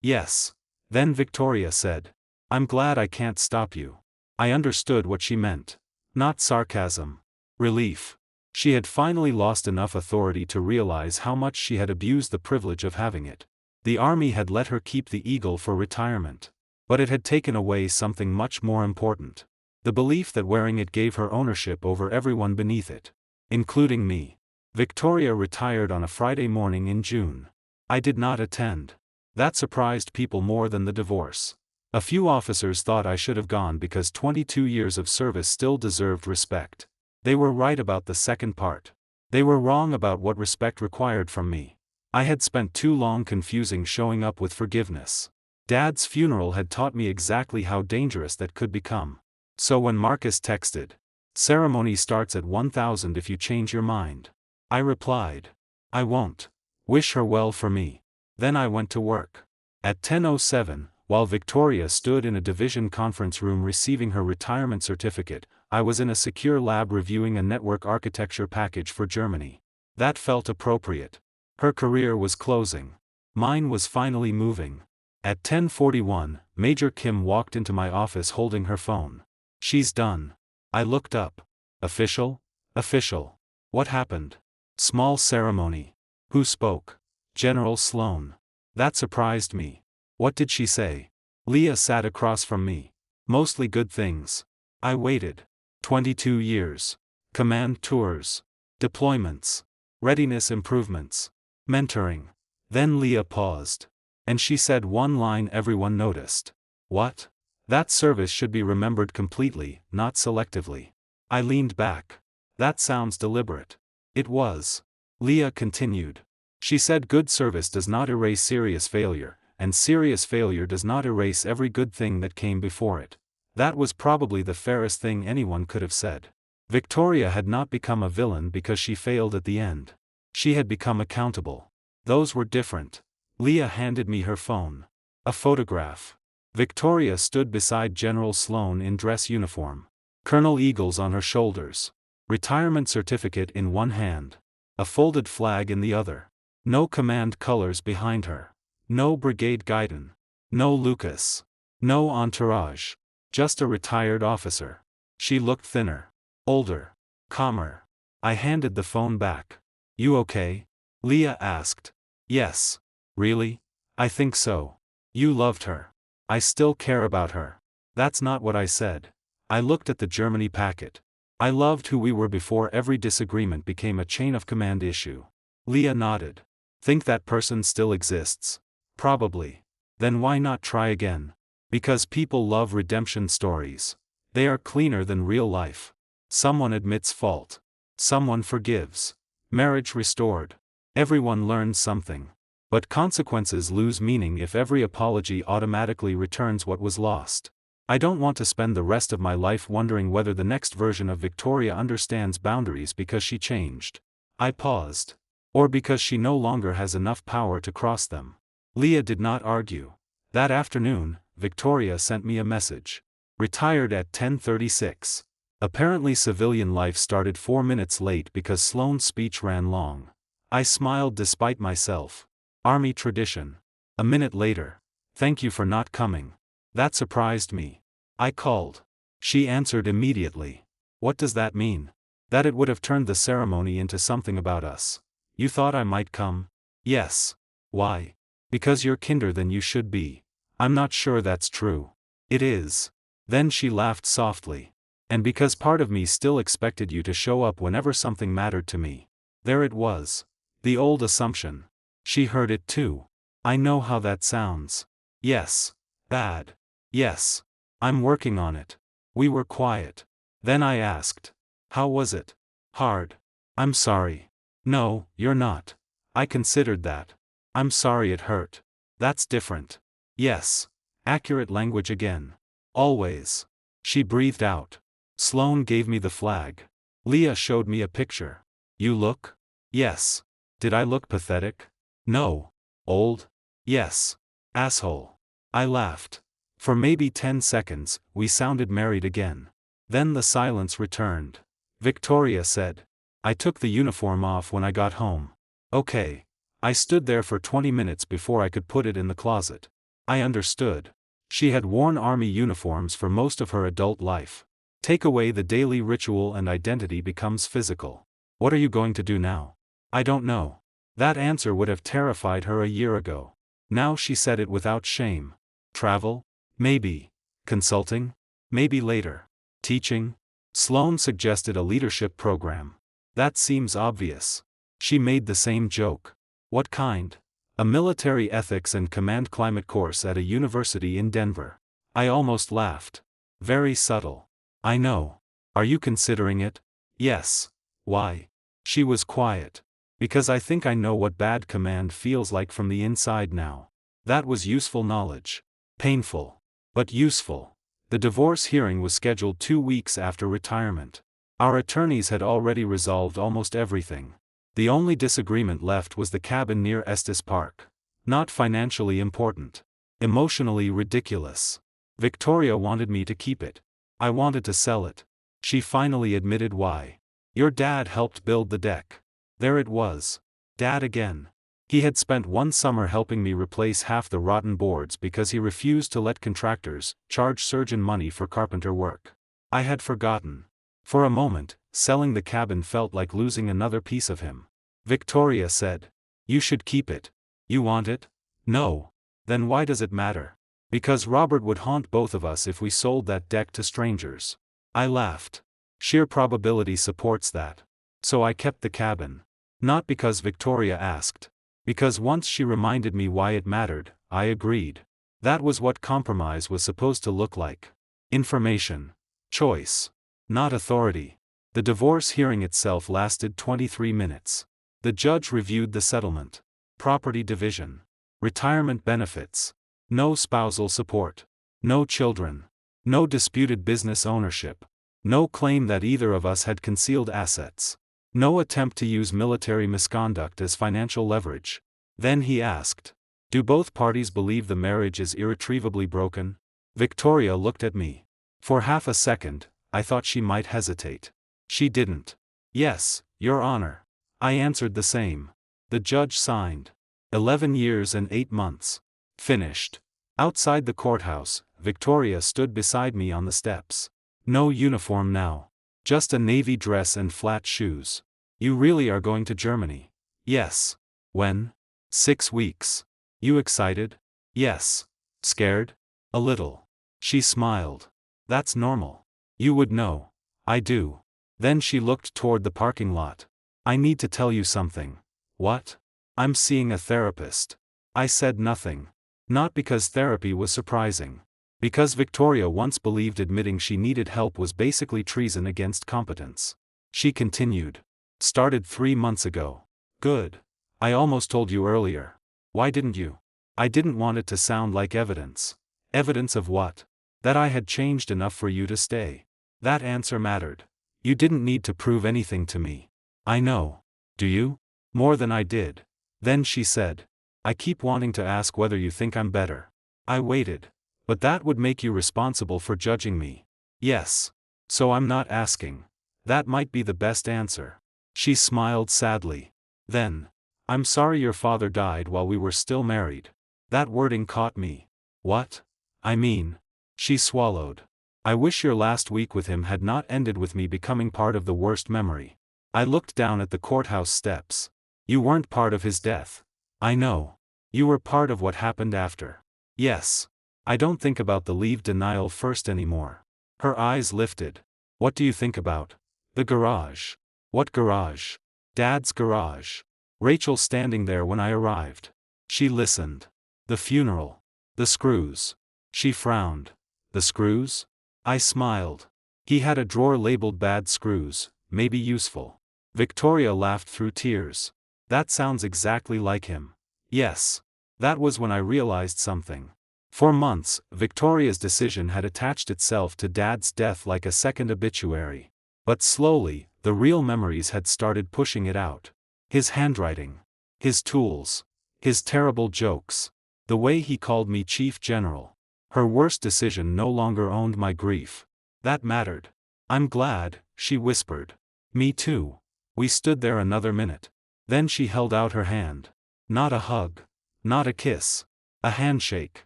Yes. Then Victoria said. I'm glad I can't stop you. I understood what she meant. Not sarcasm. Relief. She had finally lost enough authority to realize how much she had abused the privilege of having it. The army had let her keep the eagle for retirement. But it had taken away something much more important. The belief that wearing it gave her ownership over everyone beneath it. Including me. Victoria retired on a Friday morning in June. I did not attend. That surprised people more than the divorce. A few officers thought I should have gone because 22 years of service still deserved respect. They were right about the second part. They were wrong about what respect required from me. I had spent too long confusing showing up with forgiveness. Dad's funeral had taught me exactly how dangerous that could become. So when Marcus texted, "Ceremony starts at 1000 if you change your mind," I replied, "I won't. Wish her well for me." Then I went to work. At 10:07, while Victoria stood in a division conference room receiving her retirement certificate, I was in a secure lab reviewing a network architecture package for Germany. That felt appropriate. Her career was closing. Mine was finally moving. At 10:41, Major Kim walked into my office holding her phone. "She's done." I looked up. "Official? Official. What happened?" "Small ceremony." "Who spoke?" "General Sloan." That surprised me. "What did she say?" Leah sat across from me. "Mostly good things." I waited. 22 years. Command tours. Deployments. Readiness improvements. Mentoring. Then Leah paused. And she said one line everyone noticed. "What?" "That service should be remembered completely, not selectively." I leaned back. "That sounds deliberate." It was. Leah continued. She said good service does not erase serious failure, and serious failure does not erase every good thing that came before it. That was probably the fairest thing anyone could have said. Victoria had not become a villain because she failed at the end. She had become accountable. Those were different. Leah handed me her phone. A photograph. Victoria stood beside General Sloan in dress uniform. Colonel Eagles on her shoulders. Retirement certificate in one hand. A folded flag in the other. No command colors behind her. No brigade guidon. No Lucas. No entourage. Just a retired officer. She looked thinner. Older. Calmer. I handed the phone back. "You okay?" Leah asked. "Yes." "Really?" "I think so." "You loved her." "I still care about her." "That's not what I said." I looked at the Germany packet. "I loved who we were before every disagreement became a chain of command issue." Leah nodded. "Think that person still exists?" "Probably." "Then why not try again?" "Because people love redemption stories. They are cleaner than real life. Someone admits fault. Someone forgives. Marriage restored. Everyone learns something. But consequences lose meaning if every apology automatically returns what was lost. I don't want to spend the rest of my life wondering whether the next version of Victoria understands boundaries because she changed." I paused. "Or because she no longer has enough power to cross them." Leah did not argue. That afternoon, Victoria sent me a message. Retired at 10:36. Apparently civilian life started 4 minutes late because Sloan's speech ran long. I smiled despite myself. Army tradition. A minute later. "Thank you for not coming." That surprised me. I called. She answered immediately. "What does that mean?" "That it would have turned the ceremony into something about us." "You thought I might come?" "Yes." "Why?" "Because you're kinder than you should be." "I'm not sure that's true." "It is." Then she laughed softly. "And because part of me still expected you to show up whenever something mattered to me." There it was. The old assumption. She heard it too. "I know how that sounds." "Yes." "Bad." "Yes. I'm working on it." We were quiet. Then I asked. "How was it?" "Hard." "I'm sorry." "No, you're not." "I considered that." "I'm sorry it hurt." "That's different." "Yes." Accurate language again. "Always." She breathed out. Sloan gave me the flag. Leah showed me a picture. "You look?" "Yes." "Did I look pathetic?" "No." "Old?" "Yes." "Asshole." I laughed. For maybe 10 seconds, we sounded married again. Then the silence returned. Victoria said. "I took the uniform off when I got home." "Okay." I stood there for 20 minutes before I could put it in the closet. I understood. She had worn army uniforms for most of her adult life. Take away the daily ritual and identity becomes physical. "What are you going to do now?" "I don't know." That answer would have terrified her a year ago. Now she said it without shame. "Travel? Maybe. Consulting? Maybe later. Teaching?" Sloan suggested a leadership program. "That seems obvious." She made the same joke. "What kind?" "A military ethics and command climate course at a university in Denver." I almost laughed. "Very subtle." "I know. Are you considering it?" "Yes." "Why?" She was quiet. Because I think I know what bad command feels like from the inside now. That was useful knowledge. Painful. But useful. The divorce hearing was scheduled 2 weeks after retirement. Our attorneys had already resolved almost everything. The only disagreement left was the cabin near Estes Park. Not financially important. Emotionally ridiculous. Victoria wanted me to keep it. I wanted to sell it. She finally admitted why. Your dad helped build the deck. There it was. Dad again. He had spent one summer helping me replace half the rotten boards because he refused to let contractors charge surgeon money for carpenter work. I had forgotten. For a moment, selling the cabin felt like losing another piece of him. Victoria said. You should keep it. You want it? No. Then why does it matter? Because Robert would haunt both of us if we sold that deck to strangers. I laughed. Sheer probability supports that. So I kept the cabin. Not because Victoria asked. Because once she reminded me why it mattered, I agreed. That was what compromise was supposed to look like. Information. Choice. Not authority. The divorce hearing itself lasted 23 minutes. The judge reviewed the settlement. Property division. Retirement benefits. No spousal support. No children. No disputed business ownership. No claim that either of us had concealed assets. No attempt to use military misconduct as financial leverage. Then he asked. Do both parties believe the marriage is irretrievably broken? Victoria looked at me. For half a second, I thought she might hesitate. She didn't. Yes, Your Honor. I answered the same. The judge signed. 11 years and 8 months. Finished. Outside the courthouse, Victoria stood beside me on the steps. No uniform now. Just a navy dress and flat shoes. You really are going to Germany? Yes. When? 6 weeks. You excited? Yes. Scared? A little. She smiled. That's normal. You would know. I do. Then she looked toward the parking lot. I need to tell you something. What? I'm seeing a therapist. I said nothing. Not because therapy was surprising. Because Victoria once believed admitting she needed help was basically treason against competence. She continued. Started 3 months ago. Good. I almost told you earlier. Why didn't you? I didn't want it to sound like evidence. Evidence of what? That I had changed enough for you to stay. That answer mattered. You didn't need to prove anything to me. I know. Do you? More than I did. Then she said. I keep wanting to ask whether you think I'm better. I waited. But that would make you responsible for judging me. Yes. So I'm not asking. That might be the best answer. She smiled sadly. Then. I'm sorry your father died while we were still married. That wording caught me. What? I mean. She swallowed. I wish your last week with him had not ended with me becoming part of the worst memory. I looked down at the courthouse steps. You weren't part of his death. I know. You were part of what happened after. Yes. I don't think about the leave denial first anymore. Her eyes lifted. What do you think about? The garage. What garage? Dad's garage. Rachel standing there when I arrived. She listened. The funeral. The screws. She frowned. The screws? I smiled. He had a drawer labeled bad screws, maybe useful. Victoria laughed through tears. That sounds exactly like him. Yes. That was when I realized something. For months, Victoria's decision had attached itself to Dad's death like a second obituary. But slowly, the real memories had started pushing it out. His handwriting. His tools. His terrible jokes. The way he called me Chief General. Her worst decision no longer owned my grief. That mattered. I'm glad, she whispered. Me too. We stood there another minute. Then she held out her hand. Not a hug. Not a kiss. A handshake.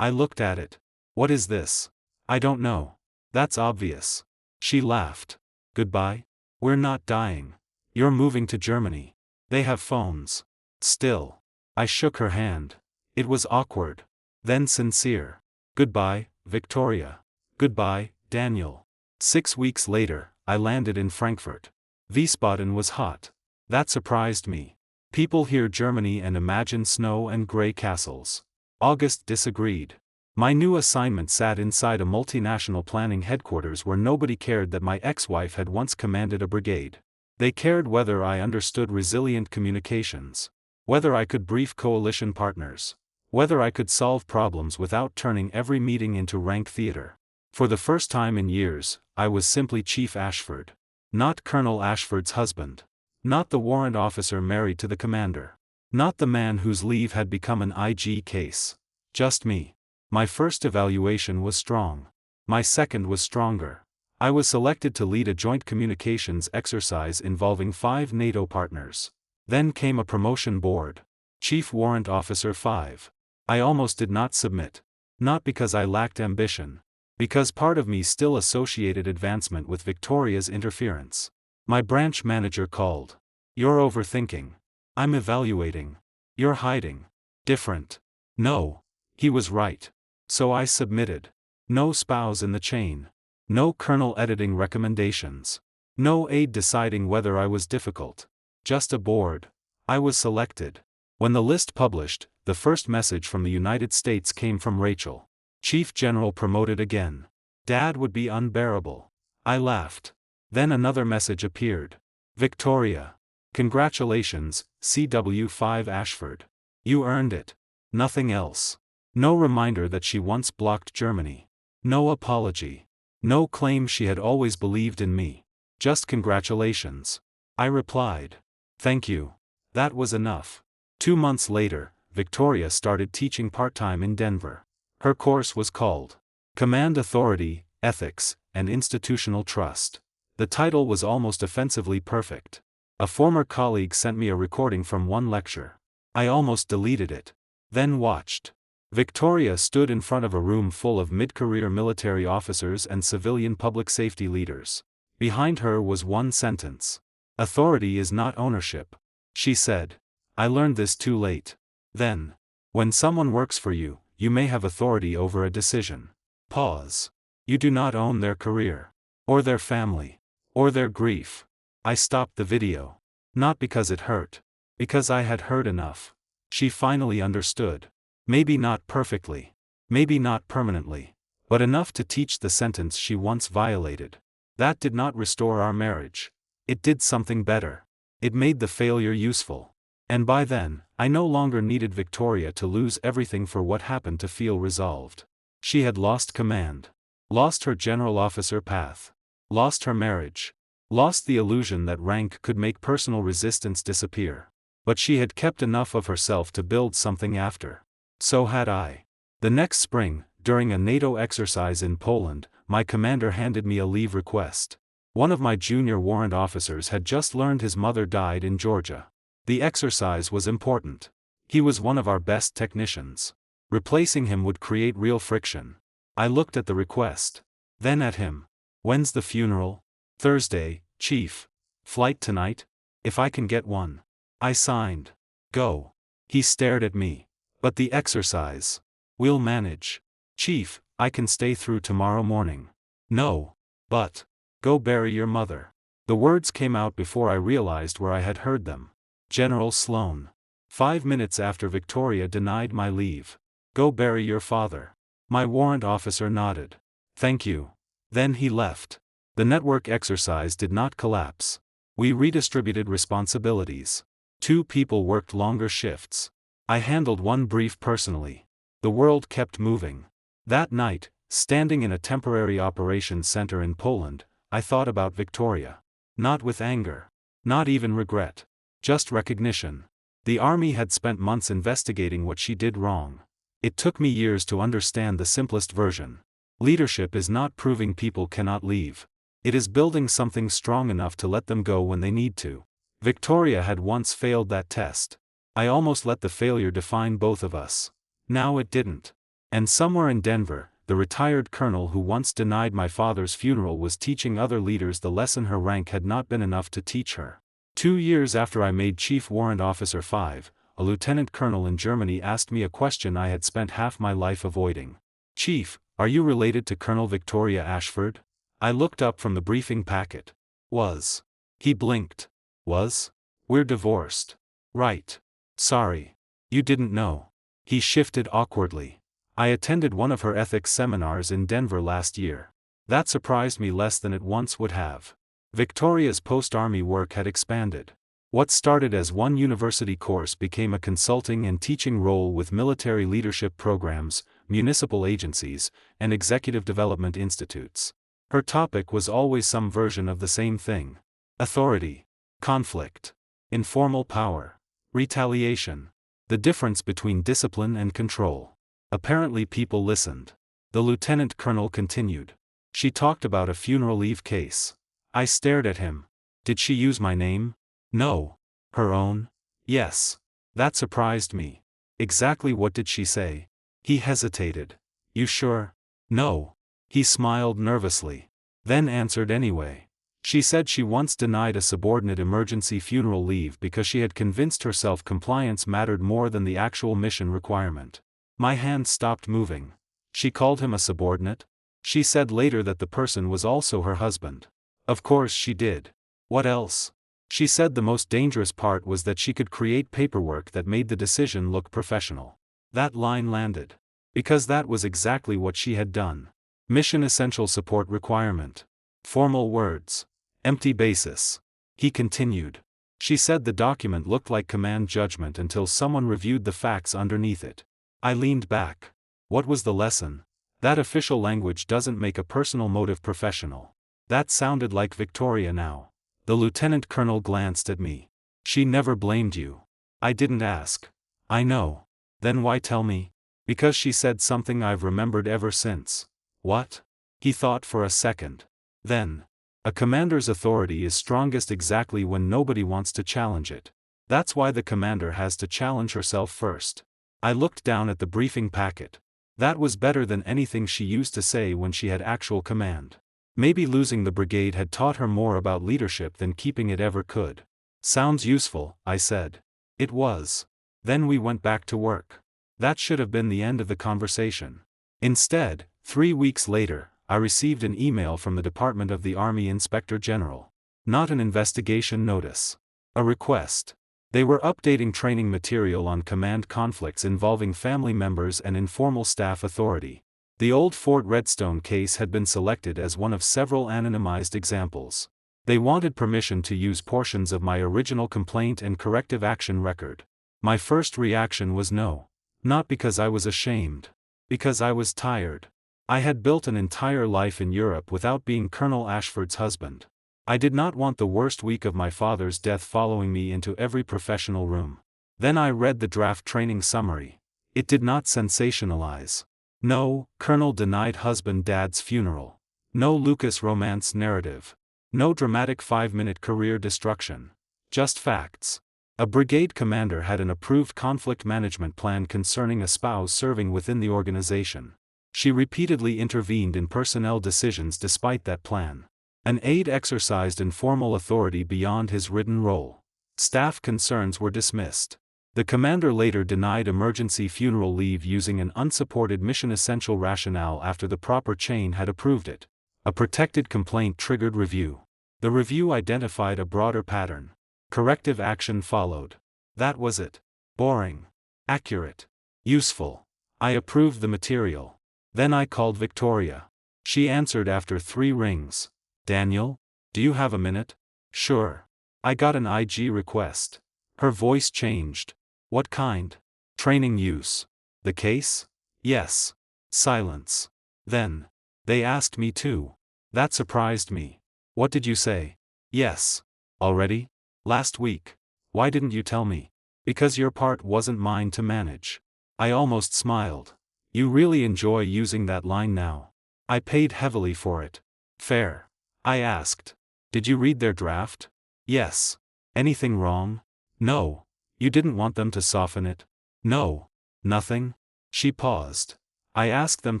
I looked at it. What is this? I don't know. That's obvious. She laughed. Goodbye? We're not dying. You're moving to Germany. They have phones. Still. I shook her hand. It was awkward. Then sincere. Goodbye, Victoria. Goodbye, Daniel. 6 weeks later, I landed in Frankfurt. Wiesbaden was hot. That surprised me. People hear Germany and imagine snow and grey castles. August disagreed. My new assignment sat inside a multinational planning headquarters where nobody cared that my ex-wife had once commanded a brigade. They cared whether I understood resilient communications, whether I could brief coalition partners, whether I could solve problems without turning every meeting into rank theater. For the first time in years, I was simply Chief Ashford. Not Colonel Ashford's husband. Not the warrant officer married to the commander. Not the man whose leave had become an IG case. Just me. My first evaluation was strong. My second was stronger. I was selected to lead a joint communications exercise involving 5 NATO partners. Then came a promotion board. Chief Warrant Officer 5. I almost did not submit. Not because I lacked ambition. Because part of me still associated advancement with Victoria's interference. My branch manager called. "You're overthinking." "I'm evaluating." "You're hiding." Different. No. He was right. So I submitted. No spouse in the chain. No colonel editing recommendations. No aide deciding whether I was difficult. Just a board. I was selected. When the list published, the first message from the United States came from Rachel. Chief General promoted again. Dad would be unbearable. I laughed. Then another message appeared. Victoria. Congratulations, CW5 Ashford. You earned it. Nothing else. No reminder that she once blocked Germany. No apology. No claim she had always believed in me. Just congratulations. I replied. Thank you. That was enough. 2 months later, Victoria started teaching part-time in Denver. Her course was called Command Authority, Ethics, and Institutional Trust. The title was almost offensively perfect. A former colleague sent me a recording from one lecture. I almost deleted it. Then watched. Victoria stood in front of a room full of mid-career military officers and civilian public safety leaders. Behind her was one sentence. Authority is not ownership. She said. I learned this too late. Then. When someone works for you, you may have authority over a decision. Pause. You do not own their career. Or their family. Or their grief. I stopped the video. Not because it hurt. Because I had heard enough. She finally understood. Maybe not perfectly. Maybe not permanently. But enough to teach the sentence she once violated. That did not restore our marriage. It did something better. It made the failure useful. And by then, I no longer needed Victoria to lose everything for what happened to feel resolved. She had lost command. Lost her general officer path. Lost her marriage. Lost the illusion that rank could make personal resistance disappear. But she had kept enough of herself to build something after. So had I. The next spring, during a NATO exercise in Poland, my commander handed me a leave request. One of my junior warrant officers had just learned his mother died in Georgia. The exercise was important. He was one of our best technicians. Replacing him would create real friction. I looked at the request. Then at him. When's the funeral? Thursday, Chief. Flight tonight? If I can get one. I signed. Go. He stared at me. But the exercise. We'll manage. Chief, I can stay through tomorrow morning. No. But. Go bury your mother. The words came out before I realized where I had heard them. General Sloan. 5 minutes after Victoria denied my leave. Go bury your father. My warrant officer nodded. Thank you. Then he left. The network exercise did not collapse. We redistributed responsibilities. 2 people worked longer shifts. I handled one brief personally. The world kept moving. That night, standing in a temporary operations center in Poland, I thought about Victoria. Not with anger. Not even regret. Just recognition. The army had spent months investigating what she did wrong. It took me years to understand the simplest version. Leadership is not proving people cannot leave. It is building something strong enough to let them go when they need to. Victoria had once failed that test. I almost let the failure define both of us. Now it didn't. And somewhere in Denver, the retired colonel who once denied my father's funeral was teaching other leaders the lesson her rank had not been enough to teach her. 2 years after I made Chief Warrant Officer 5, a lieutenant colonel in Germany asked me a question I had spent half my life avoiding. Chief, are you related to Colonel Victoria Ashford? I looked up from the briefing packet. Was. He blinked. Was? We're divorced. Right. Sorry. You didn't know. He shifted awkwardly. I attended one of her ethics seminars in Denver last year. That surprised me less than it once would have. Victoria's post-army work had expanded. What started as one university course became a consulting and teaching role with military leadership programs, municipal agencies, and executive development institutes. Her topic was always some version of the same thing: authority, conflict, informal power, retaliation, the difference between discipline and control. Apparently people listened. The lieutenant colonel continued. She talked about a funeral leave case. I stared at him. Did she use my name? No. Her own? Yes. That surprised me. Exactly what did she say? He hesitated. You sure? No. He smiled nervously. Then answered anyway. She said she once denied a subordinate emergency funeral leave because she had convinced herself compliance mattered more than the actual mission requirement. My hand stopped moving. She called him a subordinate? She said later that the person was also her husband. Of course she did. What else? She said the most dangerous part was that she could create paperwork that made the decision look professional. That line landed. Because that was exactly what she had done. Mission essential support requirement. Formal words. Empty basis. He continued. She said the document looked like command judgment until someone reviewed the facts underneath it. I leaned back. What was the lesson? That official language doesn't make a personal motive professional. That sounded like Victoria now. The lieutenant colonel glanced at me. She never blamed you. I didn't ask. I know. Then why tell me? Because she said something I've remembered ever since. What? He thought for a second. Then. A commander's authority is strongest exactly when nobody wants to challenge it. That's why the commander has to challenge herself first. I looked down at the briefing packet. That was better than anything she used to say when she had actual command. Maybe losing the brigade had taught her more about leadership than keeping it ever could. Sounds useful, I said. It was. Then we went back to work. That should have been the end of the conversation. Instead, 3 weeks later, I received an email from the Department of the Army Inspector General. Not an investigation notice. A request. They were updating training material on command conflicts involving family members and informal staff authority. The old Fort Redstone case had been selected as one of several anonymized examples. They wanted permission to use portions of my original complaint and corrective action record. My first reaction was no. Not because I was ashamed. Because I was tired. I had built an entire life in Europe without being Colonel Ashford's husband. I did not want the worst week of my father's death following me into every professional room. Then I read the draft training summary. It did not sensationalize. No, Colonel denied husband dad's funeral. No Lucas romance narrative. No dramatic 5-minute career destruction. Just facts. A brigade commander had an approved conflict management plan concerning a spouse serving within the organization. She repeatedly intervened in personnel decisions despite that plan. An aide exercised informal authority beyond his written role. Staff concerns were dismissed. The commander later denied emergency funeral leave using an unsupported mission essential rationale after the proper chain had approved it. A protected complaint triggered review. The review identified a broader pattern. Corrective action followed. That was it. Boring. Accurate. Useful. I approved the material. Then I called Victoria. She answered after 3 rings. Daniel? Do you have a minute? Sure. I got an IG request. Her voice changed. What kind? Training use. The case? Yes. Silence. Then. They asked me too. That surprised me. What did you say? Yes. Already? Last week. Why didn't you tell me? Because your part wasn't mine to manage. I almost smiled. You really enjoy using that line now. I paid heavily for it. Fair. I asked. Did you read their draft? Yes. Anything wrong? No. You didn't want them to soften it? No. Nothing? She paused. I asked them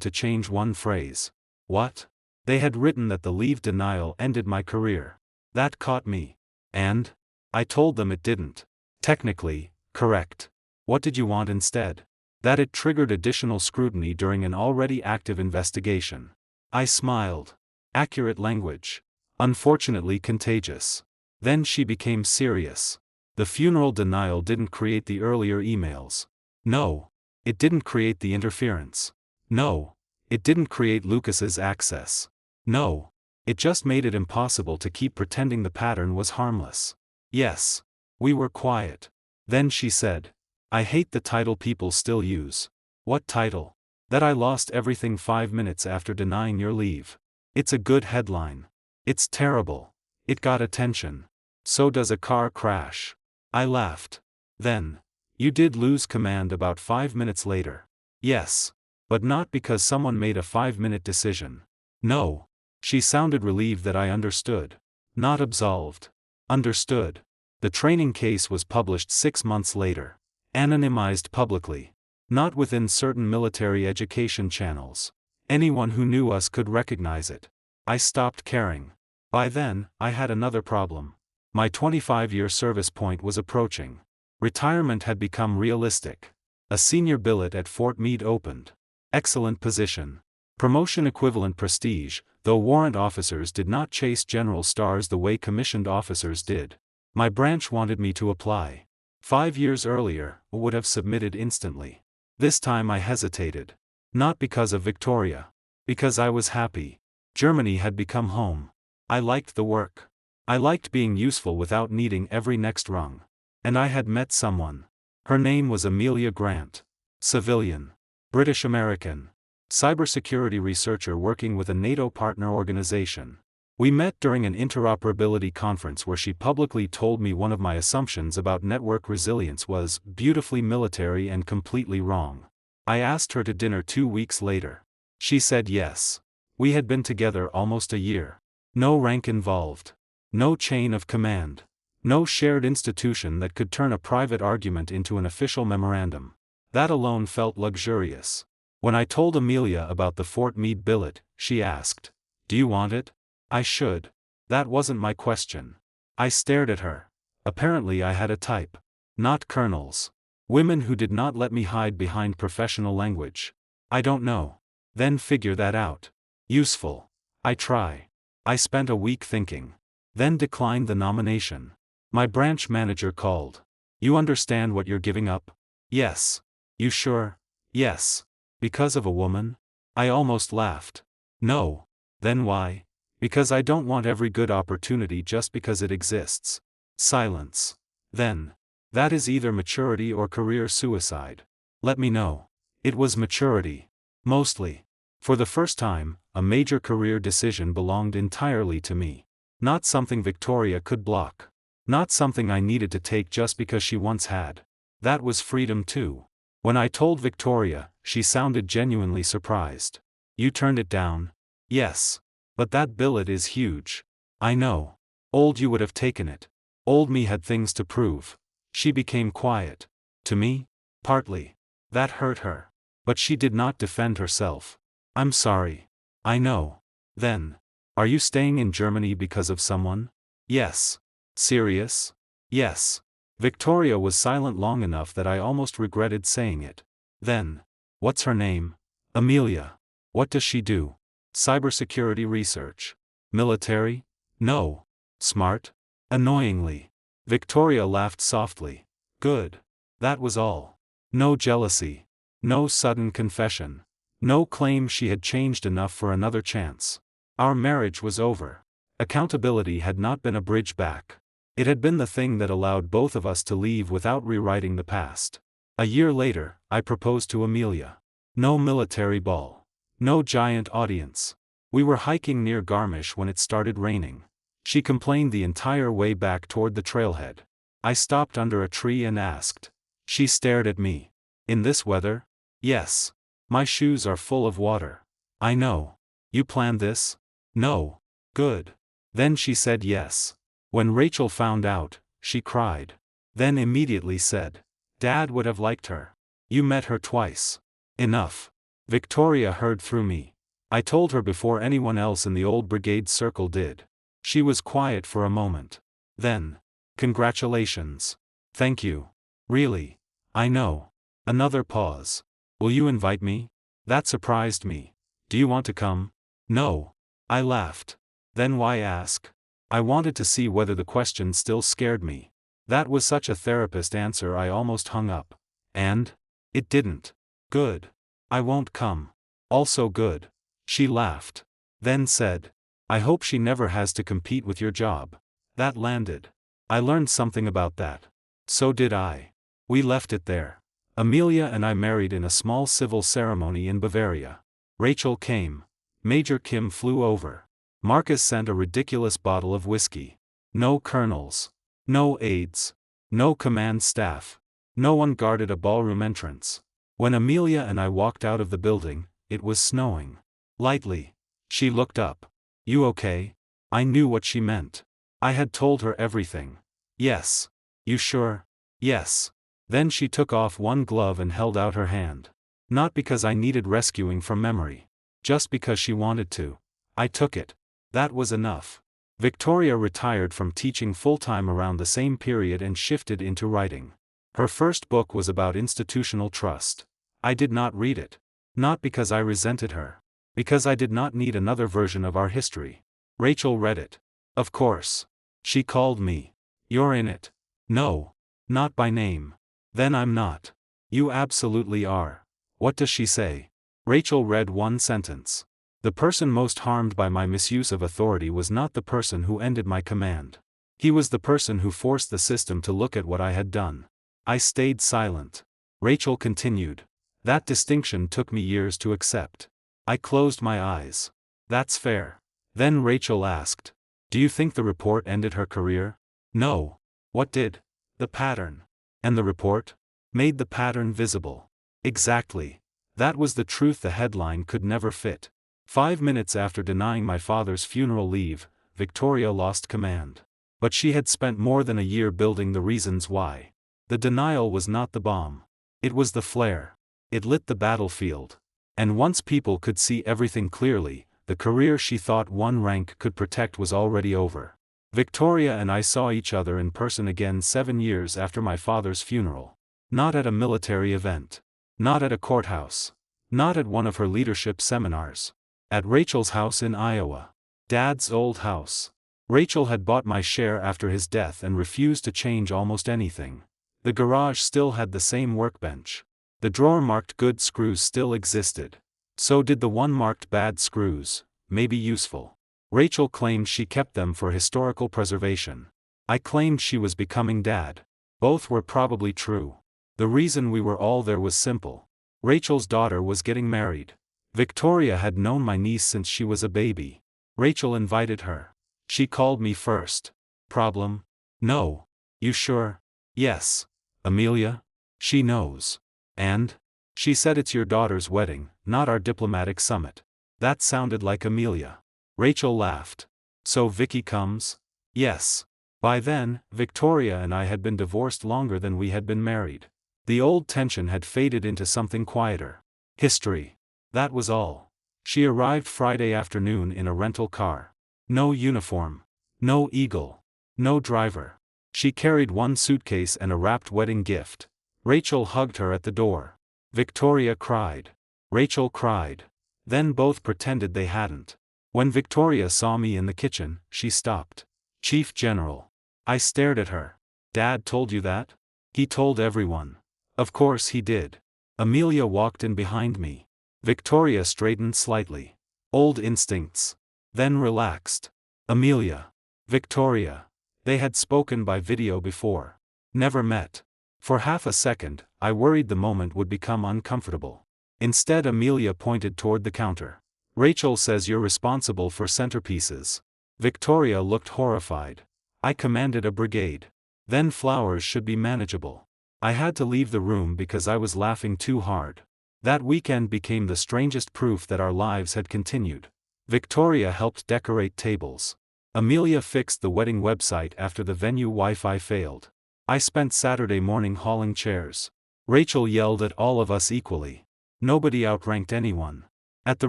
to change one phrase. What? They had written that the leave denial ended my career. That caught me. And? I told them it didn't. Technically, correct. What did you want instead? That it triggered additional scrutiny during an already active investigation. I smiled. Accurate language. Unfortunately contagious. Then she became serious. The funeral denial didn't create the earlier emails. No. It didn't create the interference. No. It didn't create Lucas's access. No. It just made it impossible to keep pretending the pattern was harmless. Yes. We were quiet. Then she said, "I hate the title people still use." "What title?" "That I lost everything 5 minutes after denying your leave." "It's a good headline." "It's terrible. It got attention." "So does a car crash." I laughed. Then, "You did lose command about 5 minutes later." "Yes. But not because someone made a 5-minute decision." "No." She sounded relieved that I understood. Not absolved. Understood. The training case was published 6 months later. Anonymized publicly. Not within certain military education channels. Anyone who knew us could recognize it. I stopped caring. By then, I had another problem. My 25-year service point was approaching. Retirement had become realistic. A senior billet at Fort Meade opened. Excellent position. Promotion equivalent prestige, though warrant officers did not chase general stars the way commissioned officers did. My branch wanted me to apply. 5 years earlier, I would have submitted instantly. This time I hesitated. Not because of Victoria. Because I was happy. Germany had become home. I liked the work. I liked being useful without needing every next rung. And I had met someone. Her name was Amelia Grant. Civilian. British American. Cybersecurity researcher working with a NATO partner organization. We met during an interoperability conference where she publicly told me one of my assumptions about network resilience was beautifully military and completely wrong. I asked her to dinner 2 weeks later. She said yes. We had been together almost a year. No rank involved. No chain of command. No shared institution that could turn a private argument into an official memorandum. That alone felt luxurious. When I told Amelia about the Fort Meade billet, she asked, "Do you want it?" I should. That wasn't my question. I stared at her. Apparently I had a type. Not colonels. Women who did not let me hide behind professional language. I don't know. Then figure that out. Useful. I try. I spent a week thinking. Then declined the nomination. My branch manager called. "You understand what you're giving up?" "Yes." "You sure?" "Yes." "Because of a woman?" I almost laughed. "No." "Then why?" "Because I don't want every good opportunity just because it exists." Silence. Then. "That is either maturity or career suicide." "Let me know." It was maturity. Mostly. For the first time, a major career decision belonged entirely to me. Not something Victoria could block. Not something I needed to take just because she once had. That was freedom too. When I told Victoria, she sounded genuinely surprised. "You turned it down?" "Yes. But that billet is huge." "I know. Old you would have taken it. Old me had things to prove." She became quiet. "To me?" "Partly." That hurt her. But she did not defend herself. "I'm sorry." "I know." Then. "Are you staying in Germany because of someone?" "Yes." "Serious?" "Yes." Victoria was silent long enough that I almost regretted saying it. Then. "What's her name?" "Amelia." "What does she do?" "Cybersecurity research." "Military?" "No." "Smart?" "Annoyingly." Victoria laughed softly. "Good." That was all. No jealousy. No sudden confession. No claim she had changed enough for another chance. Our marriage was over. Accountability had not been a bridge back. It had been the thing that allowed both of us to leave without rewriting the past. A year later, I proposed to Amelia. No military ball. No giant audience. We were hiking near Garmisch when it started raining. She complained the entire way back toward the trailhead. I stopped under a tree and asked. She stared at me. "In this weather?" "Yes. My shoes are full of water." "I know. You planned this?" "No." "Good." Then she said yes. When Rachel found out, she cried. Then immediately said. "Dad would have liked her. You met her twice." "Enough." Victoria heard through me. I told her before anyone else in the old brigade circle did. She was quiet for a moment. Then. "Congratulations." "Thank you." "Really?" "I know." Another pause. "Will you invite me?" That surprised me. "Do you want to come?" "No." I laughed. "Then why ask?" I wanted to see whether the question still scared me. That was such a therapist answer I almost hung up. And? It didn't. "Good. I won't come." "Also good." She laughed. Then said. I hope she never has to compete with your job. That landed. I learned something about that. So did I. We left it there. Amelia and I married in a small civil ceremony in Bavaria. Rachel came. Major Kim flew over. Marcus sent a ridiculous bottle of whiskey. No colonels. No aides. No command staff. No one guarded a ballroom entrance. When Amelia and I walked out of the building, it was snowing. Lightly. She looked up. You okay? I knew what she meant. I had told her everything. Yes. You sure? Yes. Then she took off one glove and held out her hand. Not because I needed rescuing from memory. Just because she wanted to. I took it. That was enough. Victoria retired from teaching full-time around the same period and shifted into writing. Her first book was about institutional trust. I did not read it. Not because I resented her. Because I did not need another version of our history. Rachel read it. Of course. She called me. You're in it. No. Not by name. Then I'm not. You absolutely are. What does she say? Rachel read one sentence. The person most harmed by my misuse of authority was not the person who ended my command. He was the person who forced the system to look at what I had done. I stayed silent. Rachel continued. That distinction took me years to accept. I closed my eyes. That's fair. Then Rachel asked. Do you think the report ended her career? No. What did? The pattern. And the report? Made the pattern visible. Exactly. That was the truth the headline could never fit. 5 minutes after denying my father's funeral leave, Victoria lost command. But she had spent more than a year building the reasons why. The denial was not the bomb. It was the flare. It lit the battlefield. And once people could see everything clearly, the career she thought one rank could protect was already over. Victoria and I saw each other in person again 7 years after my father's funeral. Not at a military event. Not at a courthouse. Not at one of her leadership seminars. At Rachel's house in Iowa. Dad's old house. Rachel had bought my share after his death and refused to change almost anything. The garage still had the same workbench. The drawer marked good screws still existed. So did the one marked bad screws, maybe useful. Rachel claimed she kept them for historical preservation. I claimed she was becoming dad. Both were probably true. The reason we were all there was simple. Rachel's daughter was getting married. Victoria had known my niece since she was a baby. Rachel invited her. She called me first. Problem? No. You sure? Yes. Amelia? She knows. And? She said it's your daughter's wedding, not our diplomatic summit. That sounded like Amelia. Rachel laughed. So Vicky comes? Yes. By then, Victoria and I had been divorced longer than we had been married. The old tension had faded into something quieter. History. That was all. She arrived Friday afternoon in a rental car. No uniform. No eagle. No driver. She carried one suitcase and a wrapped wedding gift. Rachel hugged her at the door. Victoria cried. Rachel cried. Then both pretended they hadn't. When Victoria saw me in the kitchen, she stopped. Chief General. I stared at her. Dad told you that? He told everyone. Of course he did. Amelia walked in behind me. Victoria straightened slightly. Old instincts. Then relaxed. Amelia. Victoria. They had spoken by video before. Never met. For half a second, I worried the moment would become uncomfortable. Instead, Amelia pointed toward the counter. Rachel says you're responsible for centerpieces. Victoria looked horrified. I commanded a brigade. Then flowers should be manageable. I had to leave the room because I was laughing too hard. That weekend became the strangest proof that our lives had continued. Victoria helped decorate tables. Amelia fixed the wedding website after the venue Wi-Fi failed. I spent Saturday morning hauling chairs. Rachel yelled at all of us equally. Nobody outranked anyone. At the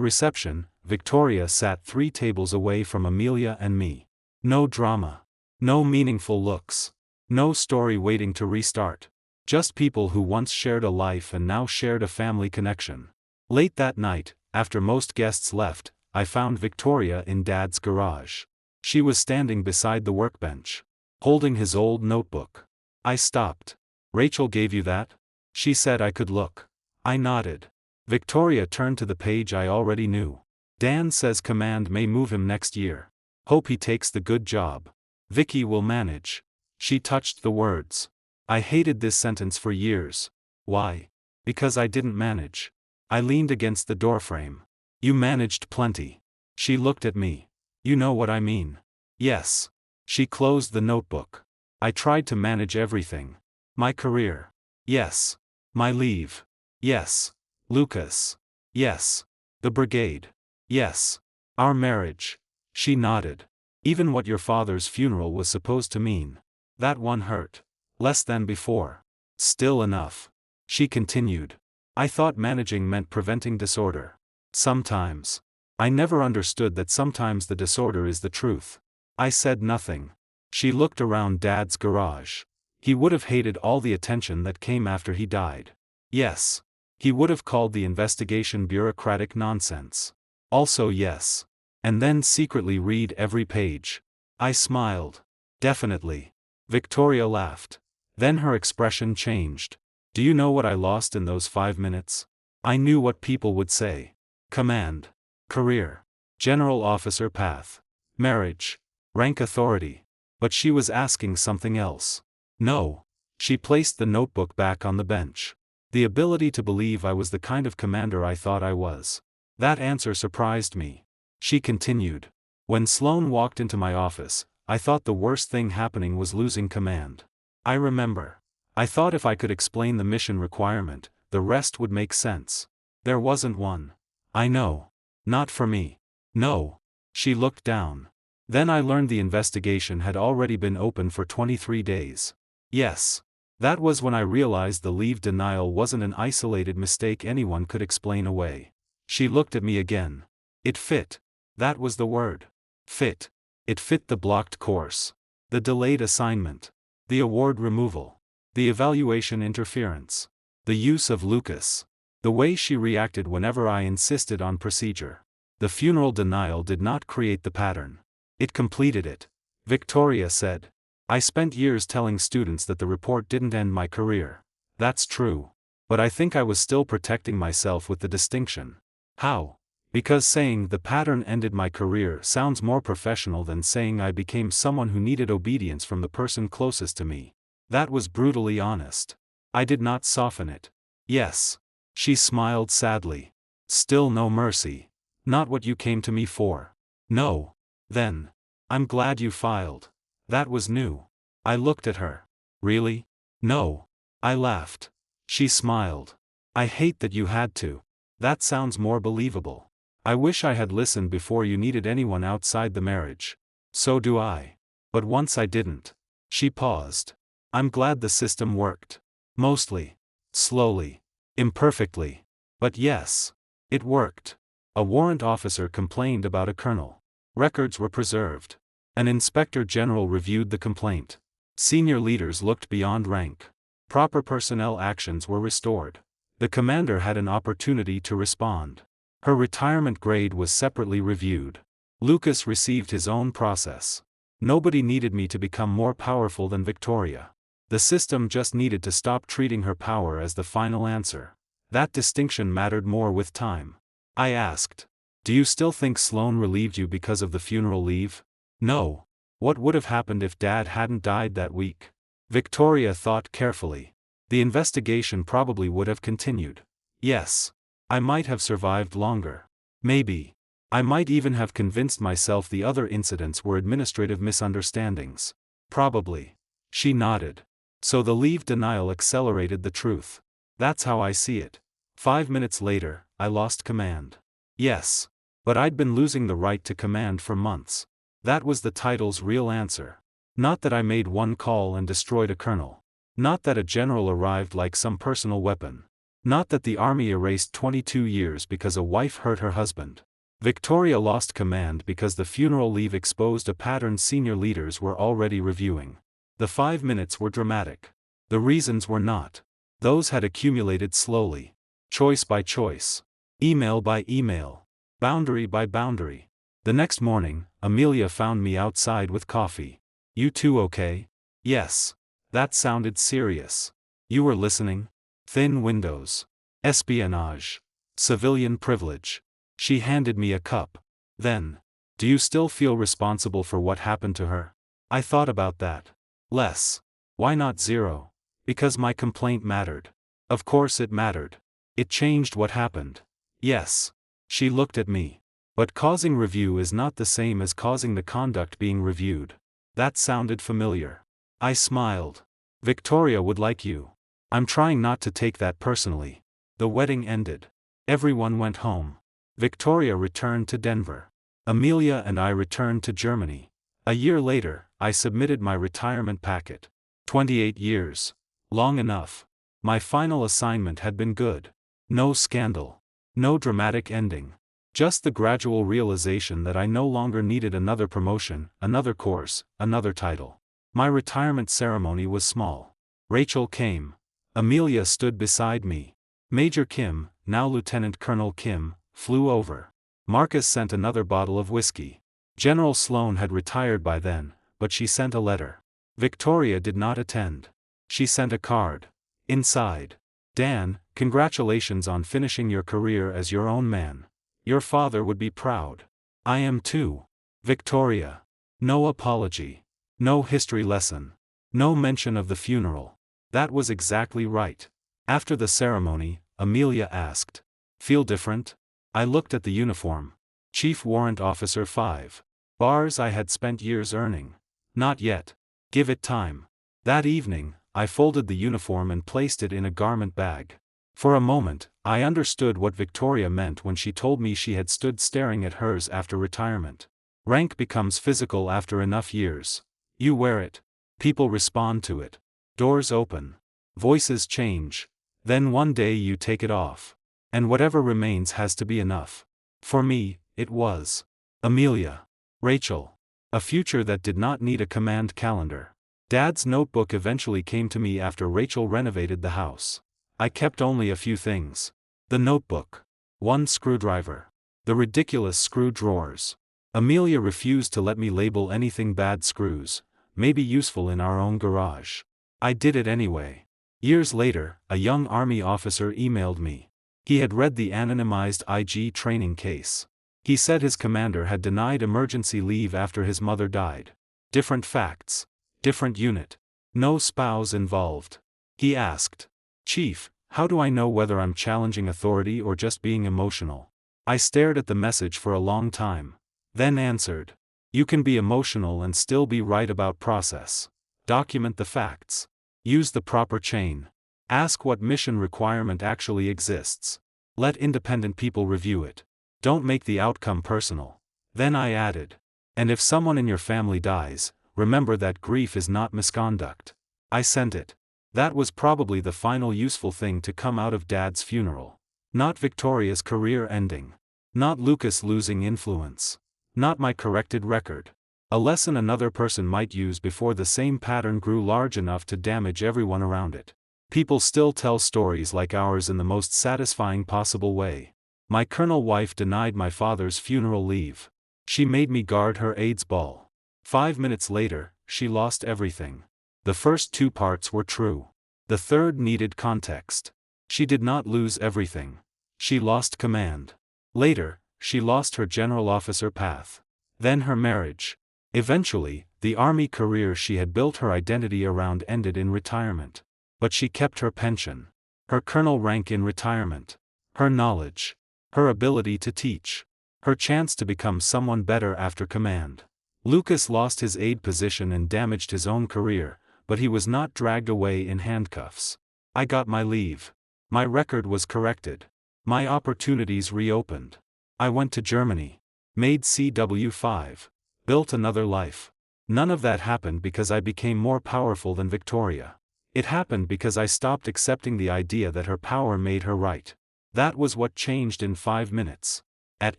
reception, Victoria sat 3 tables away from Amelia and me. No drama. No meaningful looks. No story waiting to restart. Just people who once shared a life and now shared a family connection. Late that night, after most guests left, I found Victoria in Dad's garage. She was standing beside the workbench, holding his old notebook. I stopped. Rachel gave you that? She said I could look. I nodded. Victoria turned to the page I already knew. Dan says command may move him next year. Hope he takes the good job. Vicky will manage. She touched the words. I hated this sentence for years. Why? Because I didn't manage. I leaned against the doorframe. You managed plenty. She looked at me. You know what I mean. Yes. She closed the notebook. I tried to manage everything. My career. Yes. My leave. Yes. Lucas. Yes. The brigade. Yes. Our marriage. She nodded. Even what your father's funeral was supposed to mean. That one hurt. Less than before. Still enough. She continued. I thought managing meant preventing disorder. Sometimes. I never understood that sometimes the disorder is the truth. I said nothing. She looked around Dad's garage. He would have hated all the attention that came after he died. Yes. He would have called the investigation bureaucratic nonsense. Also yes. And then secretly read every page. I smiled. Definitely. Victoria laughed. Then her expression changed. Do you know what I lost in those 5 minutes? I knew what people would say. Command. Career. General officer path. Marriage. Rank authority. But she was asking something else. No. She placed the notebook back on the bench. The ability to believe I was the kind of commander I thought I was. That answer surprised me. She continued. When Sloane walked into my office, I thought the worst thing happening was losing command. I remember. I thought if I could explain the mission requirement, the rest would make sense. There wasn't one. I know. Not for me. No. She looked down. Then I learned the investigation had already been open for 23 days. Yes. That was when I realized the leave denial wasn't an isolated mistake anyone could explain away. She looked at me again. It fit. That was the word. Fit. It fit the blocked course. The delayed assignment. The award removal. The evaluation interference. The use of Lucas. The way she reacted whenever I insisted on procedure. The funeral denial did not create the pattern. It completed it. Victoria said. I spent years telling students that the report didn't end my career. That's true. But I think I was still protecting myself with the distinction. How? Because saying the pattern ended my career sounds more professional than saying I became someone who needed obedience from the person closest to me. That was brutally honest. I did not soften it. Yes. She smiled sadly. Still no mercy. Not what you came to me for. No. Then. I'm glad you filed. That was new. I looked at her. Really? No. I laughed. She smiled. I hate that you had to. That sounds more believable. I wish I had listened before you needed anyone outside the marriage. So do I. But once I didn't. She paused. I'm glad the system worked. Mostly. Slowly. Imperfectly. But yes. It worked. A warrant officer complained about a colonel. Records were preserved. An inspector general reviewed the complaint. Senior leaders looked beyond rank. Proper personnel actions were restored. The commander had an opportunity to respond. Her retirement grade was separately reviewed. Lucas received his own process. Nobody needed me to become more powerful than Victoria. The system just needed to stop treating her power as the final answer. That distinction mattered more with time. I asked. Do you still think Sloane relieved you because of the funeral leave? No. What would have happened if Dad hadn't died that week? Victoria thought carefully. The investigation probably would have continued. Yes. I might have survived longer. Maybe. I might even have convinced myself the other incidents were administrative misunderstandings. Probably. She nodded. So the leave denial accelerated the truth. That's how I see it. 5 minutes later, I lost command. Yes. But I'd been losing the right to command for months. That was the title's real answer. Not that I made one call and destroyed a colonel. Not that a general arrived like some personal weapon. Not that the army erased 22 years because a wife hurt her husband. Victoria lost command because the funeral leave exposed a pattern senior leaders were already reviewing. The 5 minutes were dramatic. The reasons were not. Those had accumulated slowly. Choice by choice. Email by email. Boundary by boundary. The next morning, Amelia found me outside with coffee. You two okay? Yes. That sounded serious. You were listening? Thin windows. Espionage. Civilian privilege. She handed me a cup. Then, do you still feel responsible for what happened to her? I thought about that. Less. Why not zero? Because my complaint mattered. Of course it mattered. It changed what happened. Yes. She looked at me. But causing review is not the same as causing the conduct being reviewed. That sounded familiar. I smiled. Victoria would like you. I'm trying not to take that personally. The wedding ended. Everyone went home. Victoria returned to Denver. Amelia and I returned to Germany. A year later, I submitted my retirement packet. 28 years. Long enough. My final assignment had been good. No scandal. No dramatic ending. Just the gradual realization that I no longer needed another promotion, another course, another title. My retirement ceremony was small. Rachel came. Amelia stood beside me. Major Kim, now Lieutenant Colonel Kim, flew over. Marcus sent another bottle of whiskey. General Sloan had retired by then, but she sent a letter. Victoria did not attend. She sent a card. Inside. Dan, congratulations on finishing your career as your own man. Your father would be proud. I am too. Victoria. No apology. No history lesson. No mention of the funeral. That was exactly right. After the ceremony, Amelia asked. Feel different? I looked at the uniform. Chief Warrant Officer 5. Bars I had spent years earning. Not yet. Give it time. That evening, I folded the uniform and placed it in a garment bag. For a moment, I understood what Victoria meant when she told me she had stood staring at hers after retirement. Rank becomes physical after enough years. You wear it. People respond to it. Doors open. Voices change. Then one day you take it off. And whatever remains has to be enough. For me, it was. Amelia. Rachel. A future that did not need a command calendar. Dad's notebook eventually came to me after Rachel renovated the house. I kept only a few things. The notebook. One screwdriver. The ridiculous screw drawers. Amelia refused to let me label anything bad screws, maybe useful in our own garage. I did it anyway. Years later, a young Army officer emailed me. He had read the anonymized IG training case. He said his commander had denied emergency leave after his mother died. Different facts. Different unit. No spouse involved. He asked, Chief, how do I know whether I'm challenging authority or just being emotional? I stared at the message for a long time. Then answered. You can be emotional and still be right about process. Document the facts. Use the proper chain. Ask what mission requirement actually exists. Let independent people review it. Don't make the outcome personal. Then I added. And if someone in your family dies, remember that grief is not misconduct. I sent it. That was probably the final useful thing to come out of Dad's funeral. Not Victoria's career ending. Not Lucas losing influence. Not my corrected record. A lesson another person might use before the same pattern grew large enough to damage everyone around it. People still tell stories like ours in the most satisfying possible way. My colonel wife denied my father's funeral leave. She made me guard her aide's ball. 5 minutes later, she lost everything. The first two parts were true. The third needed context. She did not lose everything. She lost command. Later, she lost her general officer path. Then her marriage. Eventually, the Army career she had built her identity around ended in retirement. But she kept her pension. Her colonel rank in retirement. Her knowledge. Her ability to teach. Her chance to become someone better after command. Lucas lost his aide position and damaged his own career, but he was not dragged away in handcuffs. I got my leave. My record was corrected. My opportunities reopened. I went to Germany. Made CW5. Built another life. None of that happened because I became more powerful than Victoria. It happened because I stopped accepting the idea that her power made her right. That was what changed in 5 minutes. At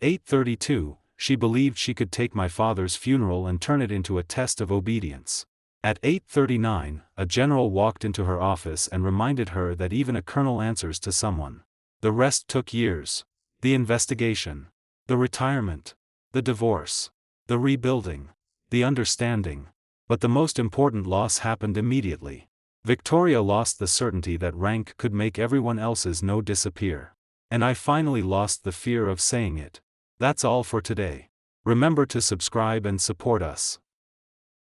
8:32, she believed she could take my father's funeral and turn it into a test of obedience. At 8:39, a general walked into her office and reminded her that even a colonel answers to someone. The rest took years. The investigation. The retirement. The divorce. The rebuilding. The understanding. But the most important loss happened immediately. Victoria lost the certainty that rank could make everyone else's no disappear. And I finally lost the fear of saying it. That's all for today. Remember to subscribe and support us.